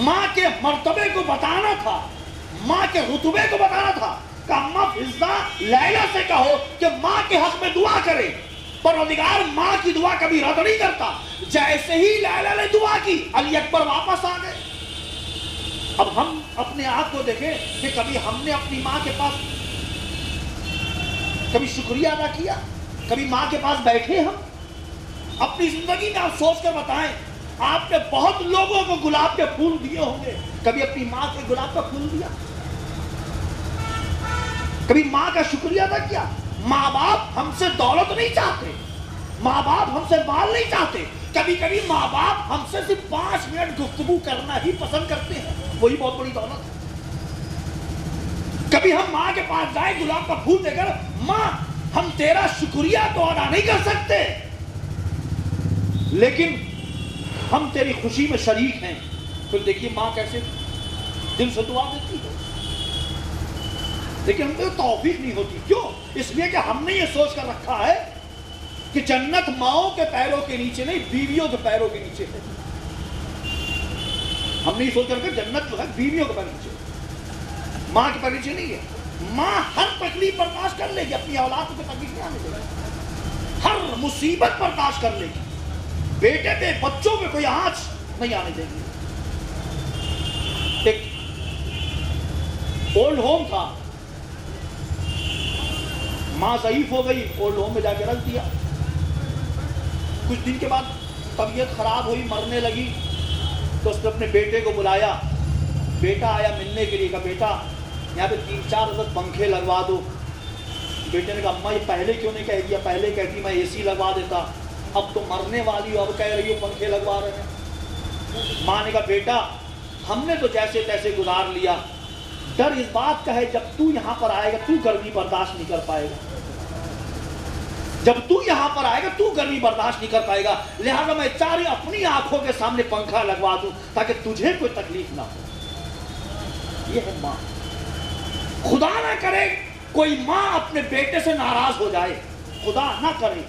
ماں کے مرتبے کو بتانا تھا، ماں کے رتبے کو بتانا تھا کہ اماں فضا لیلا سے کہو کہ ماں کے حق میں دعا کرے۔ پروردگار ماں کی دعا کبھی رد نہیں کرتا۔ جیسے ہی لیلا نے دعا کی، علی اکبر واپس آ گئے۔ اب ہم اپنے آپ کو دیکھیں کہ کبھی ہم نے اپنی ماں کے پاس کبھی شکریہ ادا کیا، کبھی ماں کے پاس بیٹھے ہم؟ اپنی زندگی میں آپ سوچ کر بتائیں، آپ نے بہت لوگوں کو گلاب کے پھول دیے ہوں گے، کبھی اپنی ماں کے گلاب کا پھول دیا؟ کبھی ماں کا شکریہ ادا کیا؟ ماں باپ ہم سے دولت نہیں چاہتے، ماں باپ ہم سے مال نہیں چاہتے، کبھی کبھی ماں باپ ہم سے صرف 5 منٹ گفتگو کرنا ہی پسند کرتے ہیں، وہی بہت بڑی دولت ہے۔ کبھی ہم ماں کے پاس جائیں گلاب کا پھول دے کر، ماں ہم تیرا شکریہ تو ادا نہیں کر سکتے لیکن ہم تیری خوشی میں شریک ہیں، پھر دیکھیے ماں کیسے دل سے دعا دیتی ہے۔ لیکن ہم کو توفیق نہیں ہوتی، کیوں؟ اس لیے کہ ہم نے یہ سوچ کر رکھا ہے کہ جنت ماؤں کے پیروں کے نیچے نہیں، بیویوں کے پیروں کے نیچے ہے۔ ہم نے یہ سوچ کر کہ جنت جو ہے بیویوں کے پیروں کے نیچے، ماں کے پیروں کے نیچے نہیں ہے۔ ماں ہر تکلیف برداشت کر لے گی، اپنی اولاد کو تکلیف نہیں آنے دے گی، ہر مصیبت برداشت کر لے گی، بیٹے پہ بچوں پہ کوئی آنچ نہیں آنے دے گی۔ ایک اولڈ ہوم تھا، ماں ضعیف ہو گئی، اولڈ ہوم میں جا کے رکھ دیا۔ کچھ دن کے بعد طبیعت خراب ہوئی، مرنے لگی، تو اس نے اپنے بیٹے کو بلایا۔ بیٹا آیا ملنے کے لیے، کہا بیٹا یہاں پہ 3-4 عدد پنکھے لگوا دو۔ بیٹے نے کہا اماں یہ پہلے کیوں نہیں کہہ دیا، پہلے کہتی میں اے سی لگوا دیتا، اب تو مرنے والی ہو، اب کہہ رہی ہو پنکھے لگوا رہے ہیں۔ ماں نے کہا بیٹا ہم نے تو جیسے تیسے گزار لیا، ڈر اس بات کا ہے جب تو یہاں پر آئے گا تو گرمی برداشت نہیں کر پائے گا، جب تو یہاں پر آئے گا تو گرمی برداشت نہیں کر پائے گا، لہذا میں چاہے اپنی آنکھوں کے سامنے پنکھا لگوا دوں تاکہ تجھے کوئی تکلیف نہ ہو۔ یہ ہے ماں۔ خدا نہ کرے کوئی ماں اپنے بیٹے سے ناراض ہو جائے، خدا نہ کرے،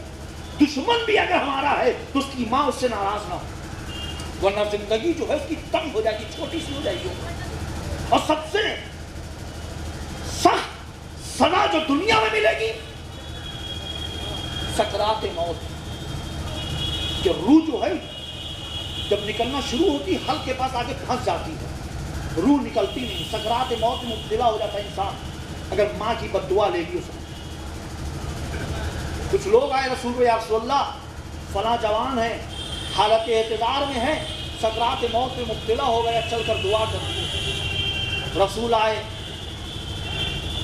دشمن بھی اگر ہمارا ہے تو اس کی ماں اس سے ناراض نہ ہو، ورنہ زندگی جو ہے اس کی تنگ ہو جائے گی، چھوٹی سی ہو جائے گی۔ اور سب سے سخت سزا جو دنیا میں ملے گی سکرات موت، کہ روح جو ہے جب نکلنا شروع ہوتی حلق کے پاس آگے پھنس جاتی ہے، روح نکلتی نہیں، سکرات موت میں مبتلا ہو جاتا ہے انسان اگر ماں کی بد دعا لے گی اس نے۔ کچھ لوگ آئے رسول کو، یا رسول اللہ فلاں جوان ہے، حالت اعتدار میں ہے، سکرات موت میں مبتلا ہو گیا، چل کر دعا کرتے۔ رسول آئے،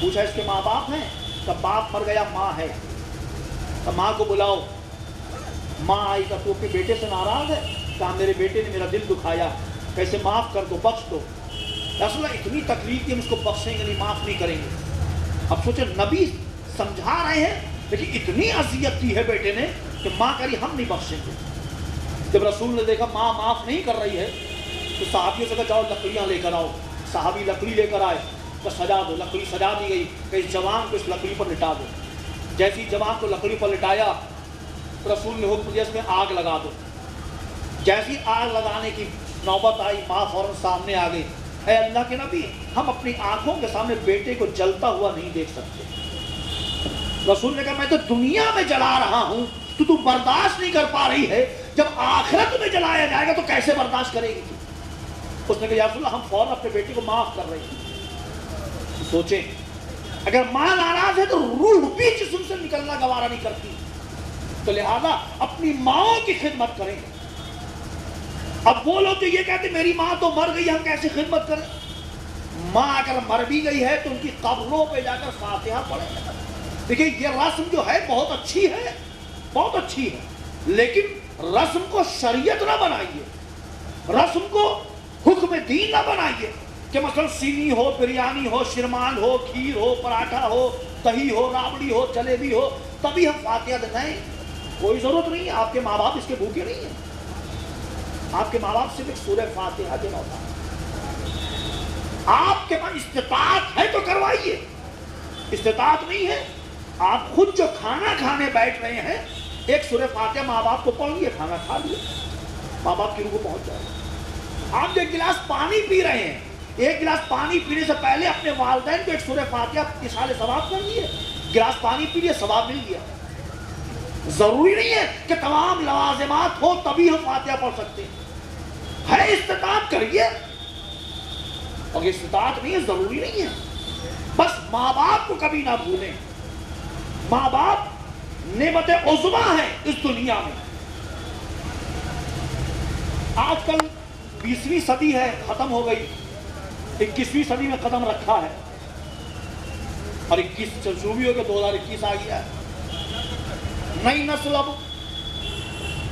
پوچھا اس کے ماں باپ ہیں؟ کہ باپ مر گیا، ماں ہے۔ کہ ماں کو بلاؤ۔ ماں آئی، کہ تو اپنے بیٹے سے ناراض ہے؟ کہا میرے بیٹے نے میرا دل دکھایا، کیسے معاف کر دو، بخش دو۔ رسول اللہ اتنی تکلیف کی ہم اس کو بخشیں گے نہیں، معاف نہیں کریں گے۔ اب سوچے نبی سمجھا رہے ہیں لیکن اتنی اذیت کی ہے بیٹے نے کہ ماں کری ہم نہیں بخشیں گے۔ جب رسول نے دیکھا ماں معاف نہیں کر رہی ہے تو صحابیوں سے کہا جاؤ لکڑیاں لے کر آؤ۔ صحابی لکڑی لے کر آئے، تو سجا دو۔ لکڑی سجا دی گئی کہ اس جوان کو اس لکڑی پر لٹا دو۔ جیسی جوان کو لکڑی پر لٹایا تو رسول نے حکم دیا اس میں آگ لگا دو۔ جیسی آگ لگانے کی نوبت آئی، ماں فوراً سامنے آ گئی، اے اللہ کے نبی ہم اپنی آنکھوں کے سامنے بیٹے کو جلتا ہوا نہیں دیکھ سکتے۔ رسول نے کہا میں تو دنیا میں جلا رہا ہوں، تو برداشت نہیں کر پا رہی ہے، جب آخرت میں جلایا جائے گا تو کیسے برداشت کرے گی؟ اس نے کہا یا رسول اللہ ہم فوراً اپنے بیٹے کو معاف کر رہے ہیں۔ سوچیں اگر ماں ناراض ہے تو روح بھی جسم سے نکلنا گوارا نہیں کرتی، تو لہذا اپنی ماں کی خدمت کریں۔ اب وہ لوگ جو یہ کہتے میری ماں تو مر گئی، ہم کیسے خدمت کریں؟ ماں اگر مر بھی گئی ہے تو ان کی قبروں پہ جا کر فاتحہ پڑھیں۔ دیکھیں یہ رسم جو ہے بہت اچھی ہے، بہت اچھی ہے، لیکن رسم کو شریعت نہ بنائیے، رسم کو حکم دین نہ بنائیے کہ مثلا سینی ہو، بریانی ہو، شرمان ہو، کھیر ہو، پراٹھا ہو، دہی ہو، رابڑی ہو، جلیبی ہو تبھی ہم فاتحہ دیں۔ نہیں، کوئی ضرورت نہیں ہے، آپ کے ماں باپ اس کے بھوکے نہیں ہیں، آپ کے ماں باپ صرف ایک سورہ فاتحہ دینا ہوتا ہے۔ آپ کے پاس استطاعت ہے تو کروائیے، استطاعت نہیں ہے آپ خود جو کھانا کھانے بیٹھ رہے ہیں ایک سورہ فاتحہ ماں باپ کو پڑھ لیے، کھانا کھا لیے، ماں باپ کی روح کو پہنچ جائے۔ آپ جو ایک گلاس پانی پی رہے ہیں، ایک گلاس پانی پینے سے پہلے اپنے والدین کو ایک سورہ فاتحہ اصحال ثواب کر لیے، گلاس پانی پی لیے، ثواب مل گیا۔ ضروری نہیں ہے کہ تمام لوازمات ہو تبھی ہم فاتحہ پڑھ سکتے ہیں، ہے استطاعت کریے، اور استطاعت نہیں ہے ضروری نہیں ہے۔ بس ماں باپ کو کبھی نہ بھولیں، ماں باپ نعمت عظمیٰ ہے اس دنیا میں۔ آج کل 20ویں صدی ہے، ختم ہو گئی، 21ویں صدی میں قدم رکھا ہے، اور 21 شروع ہو کے 2021 آ گیا ہے۔ نئی نسل اب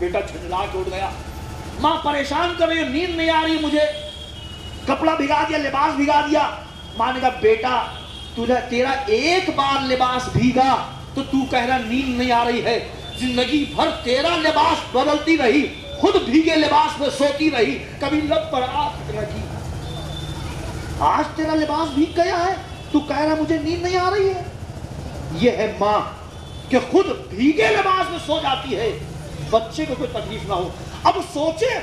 بیٹا جھنجلا کے اٹھ گیا. ماں پریشان کر رہی ہے, نیند نہیں آ رہی مجھے, کپڑا بھگا دیا, لباس بھگا دیا. ماں نے کہا بیٹا تیرا ایک بار لباس بھیگا تو تو کہہ رہا نیند نہیں آ رہی ہے. زندگی بھر تیرا لباس بدلتی رہی, خود بھیگے لباس میں سوتی رہی, کبھی لب پر آنکھ رکھی. آج تیرا لباس بھیگ گیا ہے, تو کہہ رہا مجھے نیند نہیں آ رہی ہے. یہ ہے ماں کہ خود بھیگے لباس میں سو جاتی ہے, بچے کو کوئی تکلیف نہ ہو. اب سوچے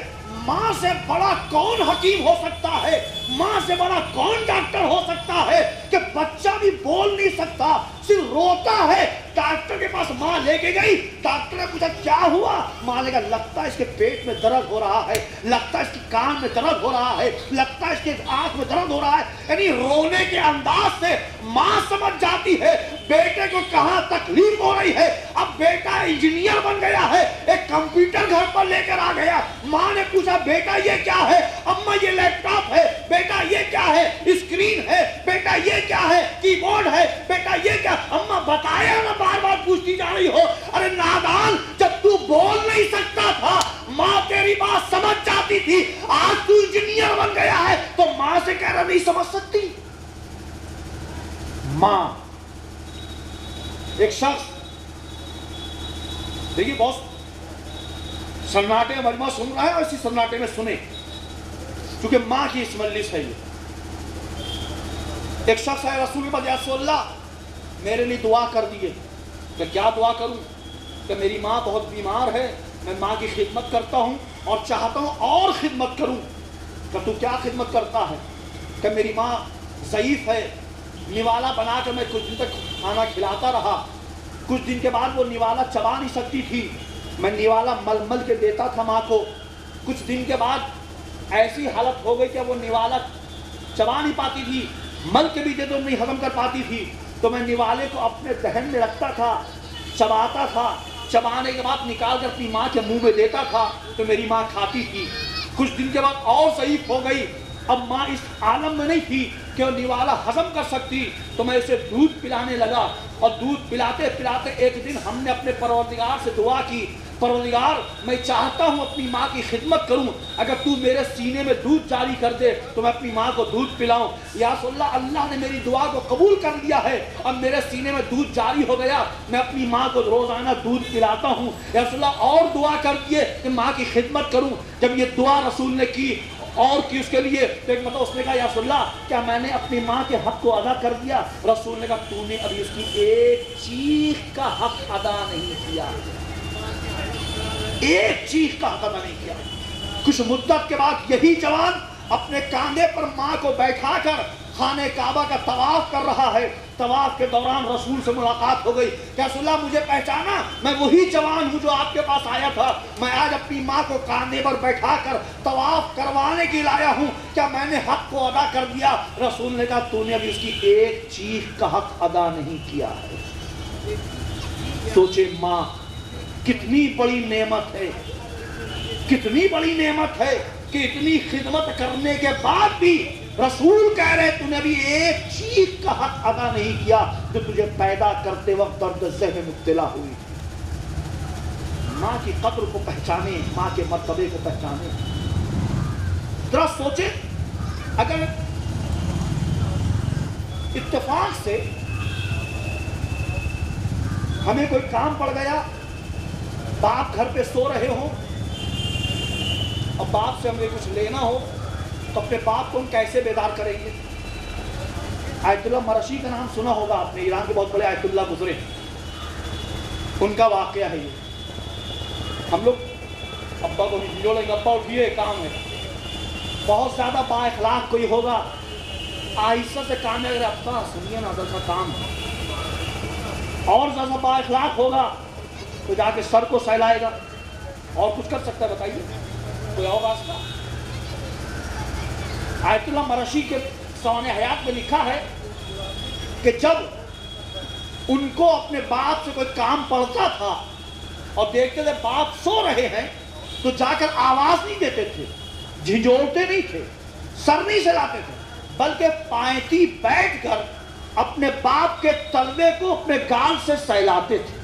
ماں سے بڑا کون حکیم ہو سکتا ہے, ماں سے بڑا کون ڈاکٹر ہو سکتا ہے کہ بچہ بھی بول نہیں سکتا, صرف روتا ہے. ڈاکٹر کے پاس ماں لے کے گئی, ڈاکٹر نے پوچھا کیا ہوا, ماں نے کہا لگتا ہے اس کے پیٹ میں درد ہو رہا ہے, لگتا ہے اس کی کان میں درد ہو رہا ہے, لگتا ہے اس کے آنکھ میں درد ہو رہا ہے. یعنی رونے کے انداز سے ماں سمجھ جاتی ہے بیٹے کو کہاں تکلیف ہو رہی ہے. اب بیٹا انجینئر بن گیا ہے, ایک کمپیوٹر گھر پر لے کر آ گیا. ماں نے پوچھا بیٹا یہ کیا ہے, اماں یہ لیپ ٹاپ ہے, بیٹا یہ کیا ہے, اسکرین ہے, بیٹا یہ کیا ہے, کی بورڈ ہے, بیٹا یہ کیا. اماں بتایا نا, بار بار پوچھتی جا رہی ہو. ارے نادان, جب تو بول نہیں سکتا تھا ماں تیری بات سمجھ جاتی تھی, آج تو انجینئر بن گیا ہے تو ماں سے کہہ رہا نہیں سمجھ سکتی. ماں ایک شخص, دیکھیے بہت سناٹے میں مجمع سن رہا ہے, اور اسی سناٹے میں سنے, چونکہ ماں کی اس مجلس ہے. یہ ایک شخص ہے رسول اللہ, یا رسول اللہ میرے لیے دعا کر دیے. کہ کیا دعا کروں, کہ میری ماں بہت بیمار ہے, میں ماں کی خدمت کرتا ہوں اور چاہتا ہوں اور خدمت کروں. کہ تو کیا خدمت کرتا ہے, کہ میری ماں ضعیف ہے, نوالا بنا کر میں کچھ دن تک کھانا کھلاتا رہا, کچھ دن کے بعد وہ نوالا چبا نہیں سکتی تھی, میں نوالا مل مل کے دیتا تھا ماں کو. کچھ دن کے بعد ایسی حالت ہو گئی کہ وہ نوالا چبا نہیں پاتی تھی, مل کے بھی دے تو نہیں ہضم کر پاتی تھی, تو میں نوالے کو اپنے دہن میں رکھتا تھا, چباتا تھا, چبانے کے بعد نکال کر اپنی ماں کے منہ میں دیتا تھا تو میری ماں کھاتی تھی. کچھ دن کے بعد اور ضعیف ہو گئی, اب ماں اس عالم میں نہیں تھی کہ وہ نوالا ہضم کر سکتی, تو میں اسے دودھ پلانے لگا. اور دودھ پلاتے پلاتے ایک دن ہم نے اپنے پروردگار سے دعا کی, پروردگار میں چاہتا ہوں اپنی ماں کی خدمت کروں, اگر تو میرے سینے میں دودھ جاری کر دے تو میں اپنی ماں کو دودھ پلاؤں. یا رسول اللہ, اللہ نے میری دعا کو قبول کر لیا ہے, اب میرے سینے میں دودھ جاری ہو گیا, میں اپنی ماں کو روزانہ دودھ پلاتا ہوں. یا رسول اللہ اور دعا کر دیے کہ ماں کی خدمت کروں. جب یہ دعا رسول نے کی اور کی اس کے لیے, تو ایک مطلب اس نے کہا یا رسول اللہ کیا میں نے اپنی ماں کے حق کو ادا کر دیا. رسول نے کہا تو نے ابھی اس کی ایک چیخ کا حق ادا نہیں کیا, ایک چیخ کا حق ادا نہیں کیا. کچھ مدت کے بعد یہی جوان اپنے کاندھے پر ماں کو بیٹھا کر خانہ کعبہ کا طواف کر رہا ہے. طواف کے دوران رسول سے ملاقات ہو گئی. کہ رسول اللہ مجھے پہچانا, میں وہی جوان ہوں جو آپ کے پاس آیا تھا, میں آج اپنی ماں کو کاندھے پر بیٹھا کر طواف کروانے کے لیے آیا ہوں, کیا میں نے حق کو ادا کر دیا. رسول نے کہا تو نے ابھی اس کی ایک چیخ کا حق ادا نہیں کیا ہے. سوچے ماں کتنی بڑی نعمت ہے, کتنی بڑی نعمت ہے کہ اتنی خدمت کرنے کے بعد بھی رسول کہہ رہے تو نے ابھی ایک چیز کا حق ادا نہیں کیا جو تجھے پیدا کرتے وقت درد ذہ میں مبتلا ہوئی. ماں کی قدر کو پہچانے, ماں کے مرتبے کو پہچانے. ذرا سوچے اگر اتفاق سے ہمیں کوئی کام پڑ گیا, باپ گھر پہ سو رہے ہوں اور باپ سے ہمیں کچھ لینا ہو, تو اپنے باپ کو ہم کیسے بیدار کریں گے. آیت اللہ مرشی کا نام سنا ہوگا آپ نے, ایران کے بہت بڑے آیت اللہ گزرے, ان کا واقعہ ہے یہ. ہم لوگ ابا کو جوڑیں گے, ابا اٹھیے کام ہے. بہت زیادہ با اخلاق کوئی ہوگا, آہستہ سے کام ہے, اگر ابا سنیے نا ادھر کا کام ہے. اور زیادہ با اخلاق ہوگا تو جا کے سر کو سہلائے گا. اور کچھ کر سکتا ہے بتائیے, کوئی اور واسطہ. آیت اللہ مرشی کے سوانح حیات میں لکھا ہے کہ جب ان کو اپنے باپ سے کوئی کام پڑتا تھا اور دیکھتے تھے باپ سو رہے ہیں تو جا کر آواز نہیں دیتے تھے, جھنجھوڑتے نہیں تھے, سر نہیں سہلاتے تھے, بلکہ پائنتی بیٹھ کر اپنے باپ کے تلوے کو اپنے گال سے سہلاتے تھے.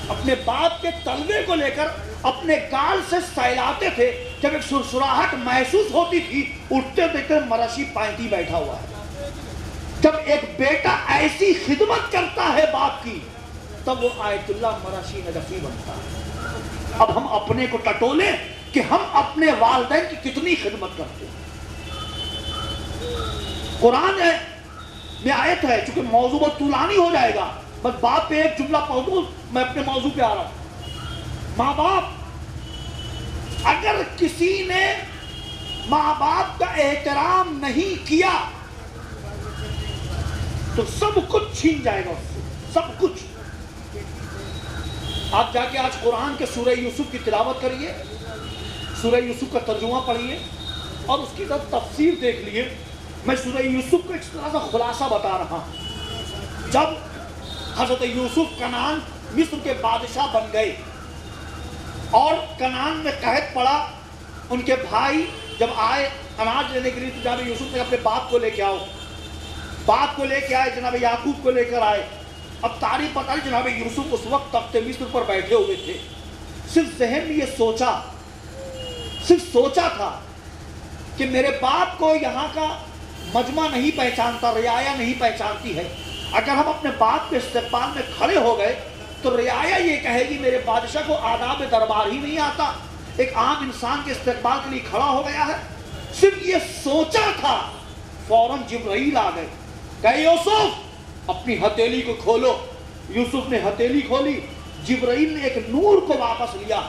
اپنے باپ کے تلوے کو لے کر اپنے گال سے سہلاتے تھے. جب ایک سرسراہٹ محسوس ہوتی تھی اٹھتے دیکھتے مرشی پائنتی بیٹھا ہوا ہے. جب ایک بیٹا ایسی خدمت کرتا ہے باپ کی تب وہ آیت اللہ مرشی نجفی بنتا ہے. اب ہم اپنے کو ٹٹولیں کہ ہم اپنے والدین کی کتنی خدمت کرتے ہیں. قرآن ہے میں آیت ہے، چونکہ موضوع بہت طولانی ہو جائے گا، بس باپ پہ ایک جملہ پڑھ دوں، میں اپنے موضوع پہ آ رہا ہوں. ماں باپ، اگر کسی نے ماں باپ کا احترام نہیں کیا تو سب کچھ چھین جائے گا اس سے، سب کچھ. آپ جا کے آج قرآن کے سورہ یوسف کی تلاوت کریے، سورہ یوسف کا ترجمہ پڑھیے اور اس کی تفسیر دیکھ لیے. میں سورہ یوسف کو اس طرح سے خلاصہ بتا رہا ہوں. جب حضرت یوسف کنعان مصر کے بادشاہ بن گئے اور کنعان میں قحط پڑا، ان کے بھائی جب آئے اناج لینے کے لیے تو جناب یوسف نے اپنے باپ کو لے کے آؤ، باپ کو لے کے آئے، جناب یعقوب کو لے کر آئے. اب تاریخ پتہ ہے جناب یوسف اس وقت تخت مصر پر بیٹھے ہوئے تھے. صرف ذہن میں یہ سوچا تھا کہ میرے باپ کو یہاں کا مجمع نہیں پہچانتا، رعایا نہیں پہچانتی ہے. اگر ہم اپنے باپ کے استقبال میں کھڑے ہو گئے تو رعایا یہ کہے گی میرے بادشاہ کو آداب دربار ہی نہیں آتا، ایک عام انسان کے استقبال کے لیے کھڑا ہو گیا ہے. صرف یہ سوچا تھا، فوراً جبرائیل آ گئے، کہے یوسف اپنی ہتھیلی کو کھولو. یوسف نے ہتھیلی کھولی، جبرائیل نے ایک نور کو واپس لیا.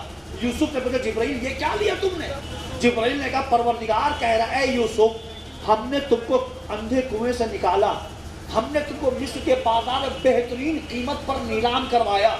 یوسف نے پوچھا جبرائیل یہ کیا لیا تم نے؟ جبرائیل نے کہا پروردگار کہہ رہا ہے اے یوسف ہم نے تم کو اندھے کنویں سے نکالا، ہم نے تم کو مصر کے بازار میں بہترین قیمت پر نیلام کروایا،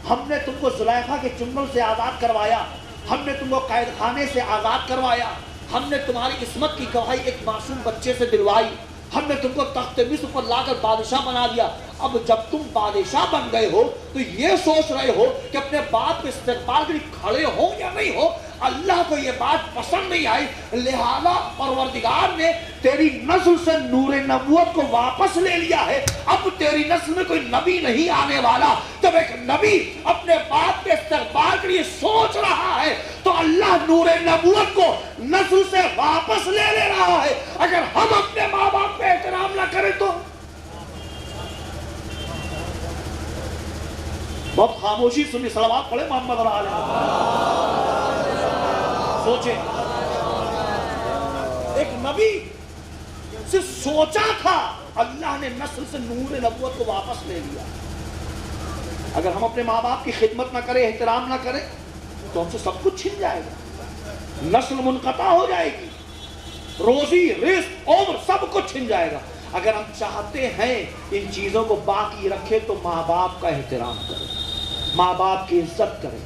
ہم نے تم کو زلیخا کے چنگل سے آزاد کروایا، ہم نے تم کو قید خانے سے آزاد کروایا، ہم نے تمہاری عصمت کی گواہی ایک معصوم بچے سے دلوائی، ہم نے تم کو تخت مصر پر لا کر بادشاہ بنا دیا. اب جب تم بادشاہ بن گئے ہو تو یہ سوچ رہے ہو کہ اپنے باپ کے استقبال کے لیے کھڑے ہو یا نہیں ہو. اللہ کو یہ بات پسند نہیں آئی، لہذا پروردگار نے تیری نسل سے نور نبوت کو واپس لے لیا ہے. اب تیری نسل میں کوئی نبی نہیں آنے والا. جب ایک نبی اپنے باپ کے استقبال کے لیے سوچ رہا ہے تو اللہ نور نبوت کو نسل سے واپس لے رہا ہے. اگر ہم اپنے ماں باپ پہ احترام نہ کریں تو بہت خاموشی سنی. صلوات پڑھے محمد علیہ. سوچے ایک نبی سے سوچا تھا، اللہ نے نسل سے نور نبوت کو واپس لے لیا. اگر ہم اپنے ماں باپ کی خدمت نہ کریں، احترام نہ کریں تو ہم سے سب کچھ چھن جائے گا، نسل منقطع ہو جائے گی، روزی رزق عمر سب کچھ چھن جائے گا. اگر ہم چاہتے ہیں ان چیزوں کو باقی رکھے تو ماں باپ کا احترام کریں، ماں باپ کی عزت کریں.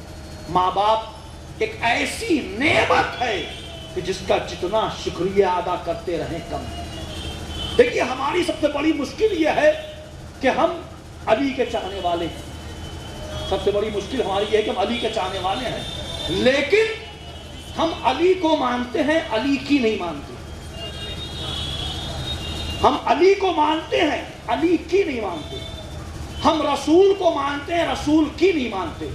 ماں باپ ایک ایسی نعمت ہے کہ جس کا جتنا شکریہ ادا کرتے رہیں کم ہے. دیکھیے ہماری سب سے بڑی مشکل یہ ہے کہ ہم علی کے چاہنے والے ہیں. سب سے بڑی مشکل ہماری یہ ہے کہ ہم علی کے چاہنے والے ہیں، لیکن ہم علی کو مانتے ہیں، علی کی نہیں مانتے. ہم علی کو مانتے ہیں، علی کی نہیں مانتے. ہم رسول کو مانتے ہیں، رسول کی نہیں مانتے.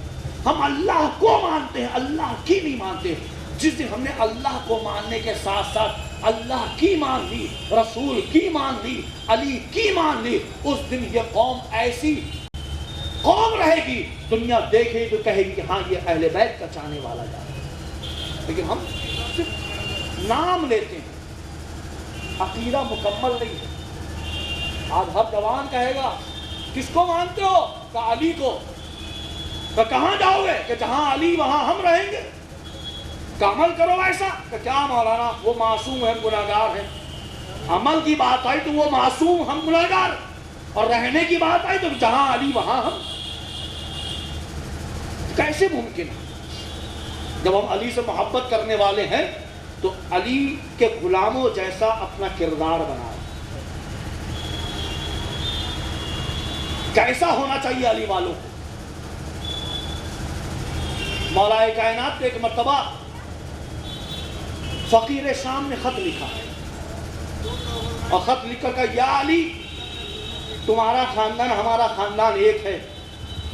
ہم اللہ کو مانتے ہیں، اللہ کی نہیں مانتے. جس دن ہم نے اللہ کو ماننے کے ساتھ ساتھ اللہ کی مان لی، رسول کی مان لی، علی کی مان لی، اس دن یہ قوم ایسی قوم رہے گی، دنیا دیکھے تو کہے گی کہ ہاں یہ اہل بیت کا چاہنے والا جا رہا ہے. لیکن ہم صرف نام لیتے ہیں، عقیدہ مکمل نہیں ہے. آج ہر جوان کہے گا کس کو مانتے ہو؟ کہ علی کو. کہ کہاں جاؤ گے؟ کہ جہاں علی وہاں ہم رہیں گے. کہ عمل کرو ایسا. کہ کیا مولانا وہ معصوم ہے، گناہگار ہے. عمل کی بات آئی تو وہ معصوم، ہم گناہگار. اور رہنے کی بات آئی تو جہاں علی وہاں ہم. کیسے ممکن ہے؟ جب ہم علی سے محبت کرنے والے ہیں تو علی کے غلاموں جیسا اپنا کردار بنائے. کیسا ہونا چاہیے علی والوں کو؟ مولا کائنات نے ایک مرتبہ فقیر شام نے خط لکھا اور خط لکھ کر کہا یا علی تمہارا خاندان ہمارا خاندان ایک ہے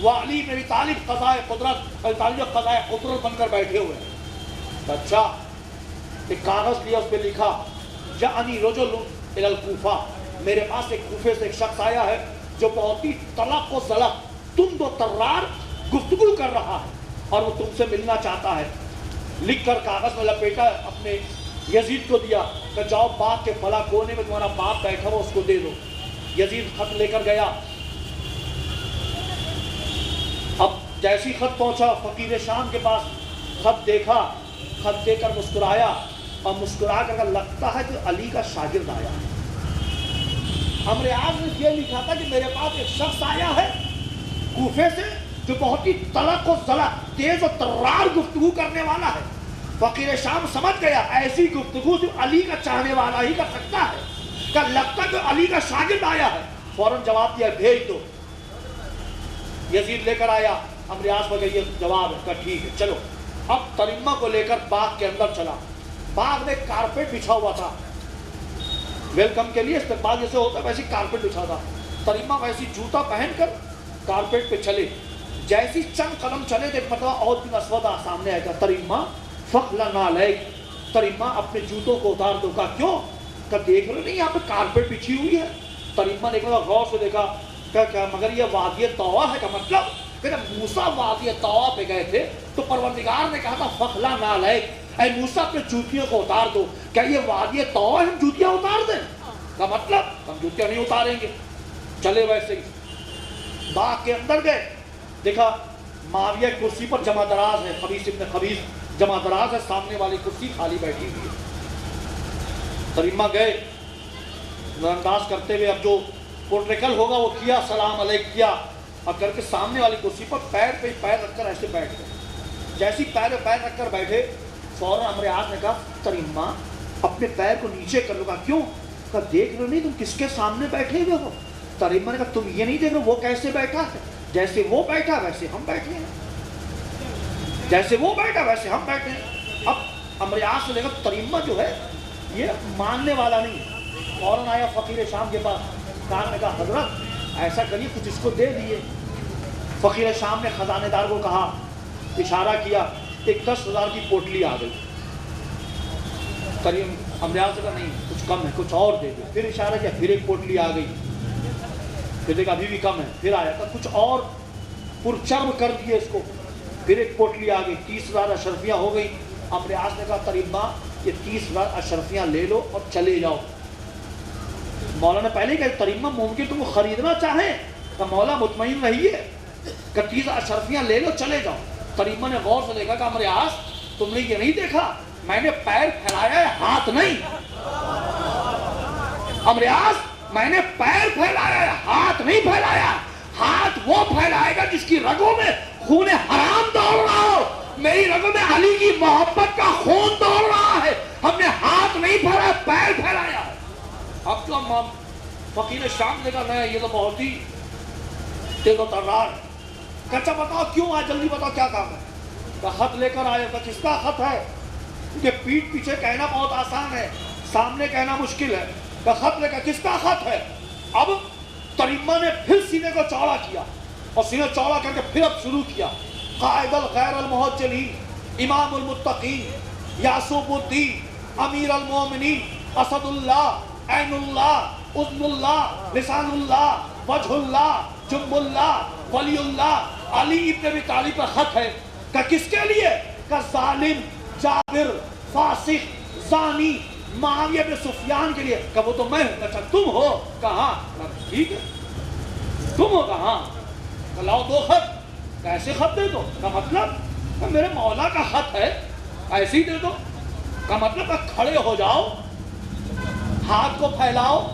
وہ علی بن ابی طالب قضائے قدرت قضائے قدرت بن کر بیٹھے ہوئے ہیں. اچھا ایک کاغذ لیا, اس پہ لکھا جاءنی رجل الی الکوفہ, میرے پاس ایک کوفے سے ایک شخص آیا ہے جو بہت ہی طلق و زلق, تند و ترار گفتگو کر رہا ہے اور وہ تم سے ملنا چاہتا ہے. لکھ کر کاغذ میں لپیٹا, اپنے یزید کو دیا کہ جاؤ باغ کے فلاں کونے میں تمہارا باپ بیٹھا ہو اس کو دے دو. یزید خط لے کر گیا. اب جیسی خط پہنچا فقیر شام کے پاس, خط دیکھا, خط دے کر مسکرایا اور مسکرا کر لگتا ہے کہ علی کا شاگرد آیا ہے. امر عاص نے یہ لکھا تھا کہ میرے پاس ایک شخص آیا ہے کوفے سے جو بہت ہی طلق و زلق, تیز و ترار گفتگو کرنے والا ہے. فقیر شام سمجھ گیا ایسی گفتگو جو علی کا چاہنے والا ہی کر سکتا ہے, کہ لگتا کہ علی کا شاگرد آیا ہے. فوراً جواب دیا بھیج دو. یزید لے کر آیا, امر عاص کو یہ جواب ہے کہ ٹھیک ہے چلو. اب تریمہ کو لے کر باغ کے اندر چلا. باغ میں کارپیٹ بچھا ہوا تھا, ویلکم کے لیے استقبال جیسے ہوتا ہے ویسی کارپیٹ بچھا تھا. تریمہ ویسی جوتا پہن کر کارپیٹ پہ چلے. جیسی چند قدم چلے تو ایک مرتبہ عوف بن اسود سامنے آئے گا. تریمہ فخلع نعلیک, تریمہ اپنے جوتوں کو اتار دو. کہا کیوں؟ کہ دیکھ رہے نہیں یہاں پہ کارپیٹ بچھی ہوئی ہے. تریمہ نے ایک مرتبہ غور سے دیکھا, کیا مگر یہ وادی طویٰ ہے. کا مطلب کہ جب موسیٰ وادی طویٰ پہ گئے تھے تو پروردگار نے کہا تھا فخلع نعلیک, اے موسیٰ اپنے جوتیوں کو اتار دو. کیا یہ وادی طویٰ ہم جوتیاں اتار دیں؟ کا مطلب ہم جوتیاں نہیں اتاریں گے. چلے ویسے ہی باغ کے اندر گئے, دیکھا معاویہ کرسی پر جمع دراز ہے, خبیث ابن خبیث جمع دراز ہے, سامنے والی کرسی خالی بیٹھی ہوئی ہے. تریمہ گئے انداز کرتے ہوئے, اب جو پروٹوکول ہوگا وہ کیا, سلام علیک کیا, اور کر کے سامنے والی کرسی پر پیر پہ پیر رکھ کر ایسے بیٹھ گئے. جیسی پیر پہ پیر رکھ کر بیٹھے فوراً امر عاص نے کہا تریمہ اپنے پیر کو نیچے کر لو. کہا کیوں؟ کہا دیکھ رہے نہیں تم کس کے سامنے بیٹھے ہوئے ہو؟ تریمہ نے کہا تم یہ نہیں دیکھ رہے وہ کیسے بیٹھا ہے؟ جیسے وہ بیٹھا ویسے ہم بیٹھے ہیں, جیسے وہ بیٹھا ویسے ہم بیٹھے ہیں. اب امر عاص نے دیکھا تریمہ جو ہے یہ ماننے والا نہیں ہے. فوراً آیا فقیر شام کے پاس, کہا نے کہا حضرت ایسا کریے کچھ اس کو دے دیے. فقیر شام نے خزانے دار کو کہا, اشارہ کیا, ایک 10,000 کی پوٹلی آ گئی. کریم امر عاص نے کہا نہیں کچھ کم ہے, کچھ اور دے دو. پھر اشارہ کیا, پھر ایک پوٹلی آ گئی. پھر دیکھا ابھی بھی کم ہے, پھر آیا کہ کچھ اور پرچرب کر دیے اس کو. پھر ایک پوٹلی آ گئی, 30,000 اشرفیاں ہو گئی. امر عاص نے کہا تریمہ یہ 30,000 اشرفیاں لے لو اور چلے جاؤ. مولا نے پہلے کہا تریمہ ممکن تم کو خریدنا چاہیں کہ مولا مطمئن رہیے کہ 30 اشرفیاں لے لو چلے جاؤ. تریمہ نے غور سے دیکھا کہ امر عاص تم نے یہ نہیں دیکھا میں نے پیر پھیلایا ہے ہاتھ نہیں. امر عاص میں نے پیر پھیلایا ہے ہاتھ نہیں پھیلایا. ہاتھ وہ پھیلائے گا جس کی رگوں میں خون حرام دوڑ رہا ہو. میری رگوں میں علی کی محبت کا خون دوڑ رہا ہے. ہم نے ہاتھ نہیں پھیلایا, پیر پھیلایا ہے. اب تو ہم فقیر شام نے کہا یہ تو بہت ہی تیز و ترار. کچا بتاؤ کیوں آئے, جلدی بتاؤ کیا کام ہے. کہ خط لے کر آئے. کس کا خط ہے؟ کہ پیٹھ پیچھے کہنا بہت آسان ہے, سامنے کہنا مشکل ہے. کہ خط لے کر, کس کا خط ہے؟ اب تریمہ نے پھر سینے کو چوڑا کیا اور سینے چوڑا کر کے پھر اب شروع کیا. قائد الغیر المحجلین, امام المتقین, یعصوب الدین, امیر المومنین, اسد اللہ, عین اللہ, اذن اللہ, لسان اللہ, وجہ اللہ, جنب اللہ, ولی اللہ, علی ابن ابی طالب کا خط ہے. کہ کس کے لیے؟ کہ ظالم, جابر, فاسق, زانی معاویہ بن سفیان کے لیے. کہ وہ تو میں ہوں. اچھا تم ہو؟ کہاں؟ ٹھیک ہے تم ہو. کہاں؟ کہ لاؤ 2 خط. کیسے خط دے دو؟ کا مطلب کہ میرے مولا کا خط ہے ایسے ہی دے دو. کا مطلب کہ کھڑے ہو جاؤ, ہاتھ کو پھیلاؤ,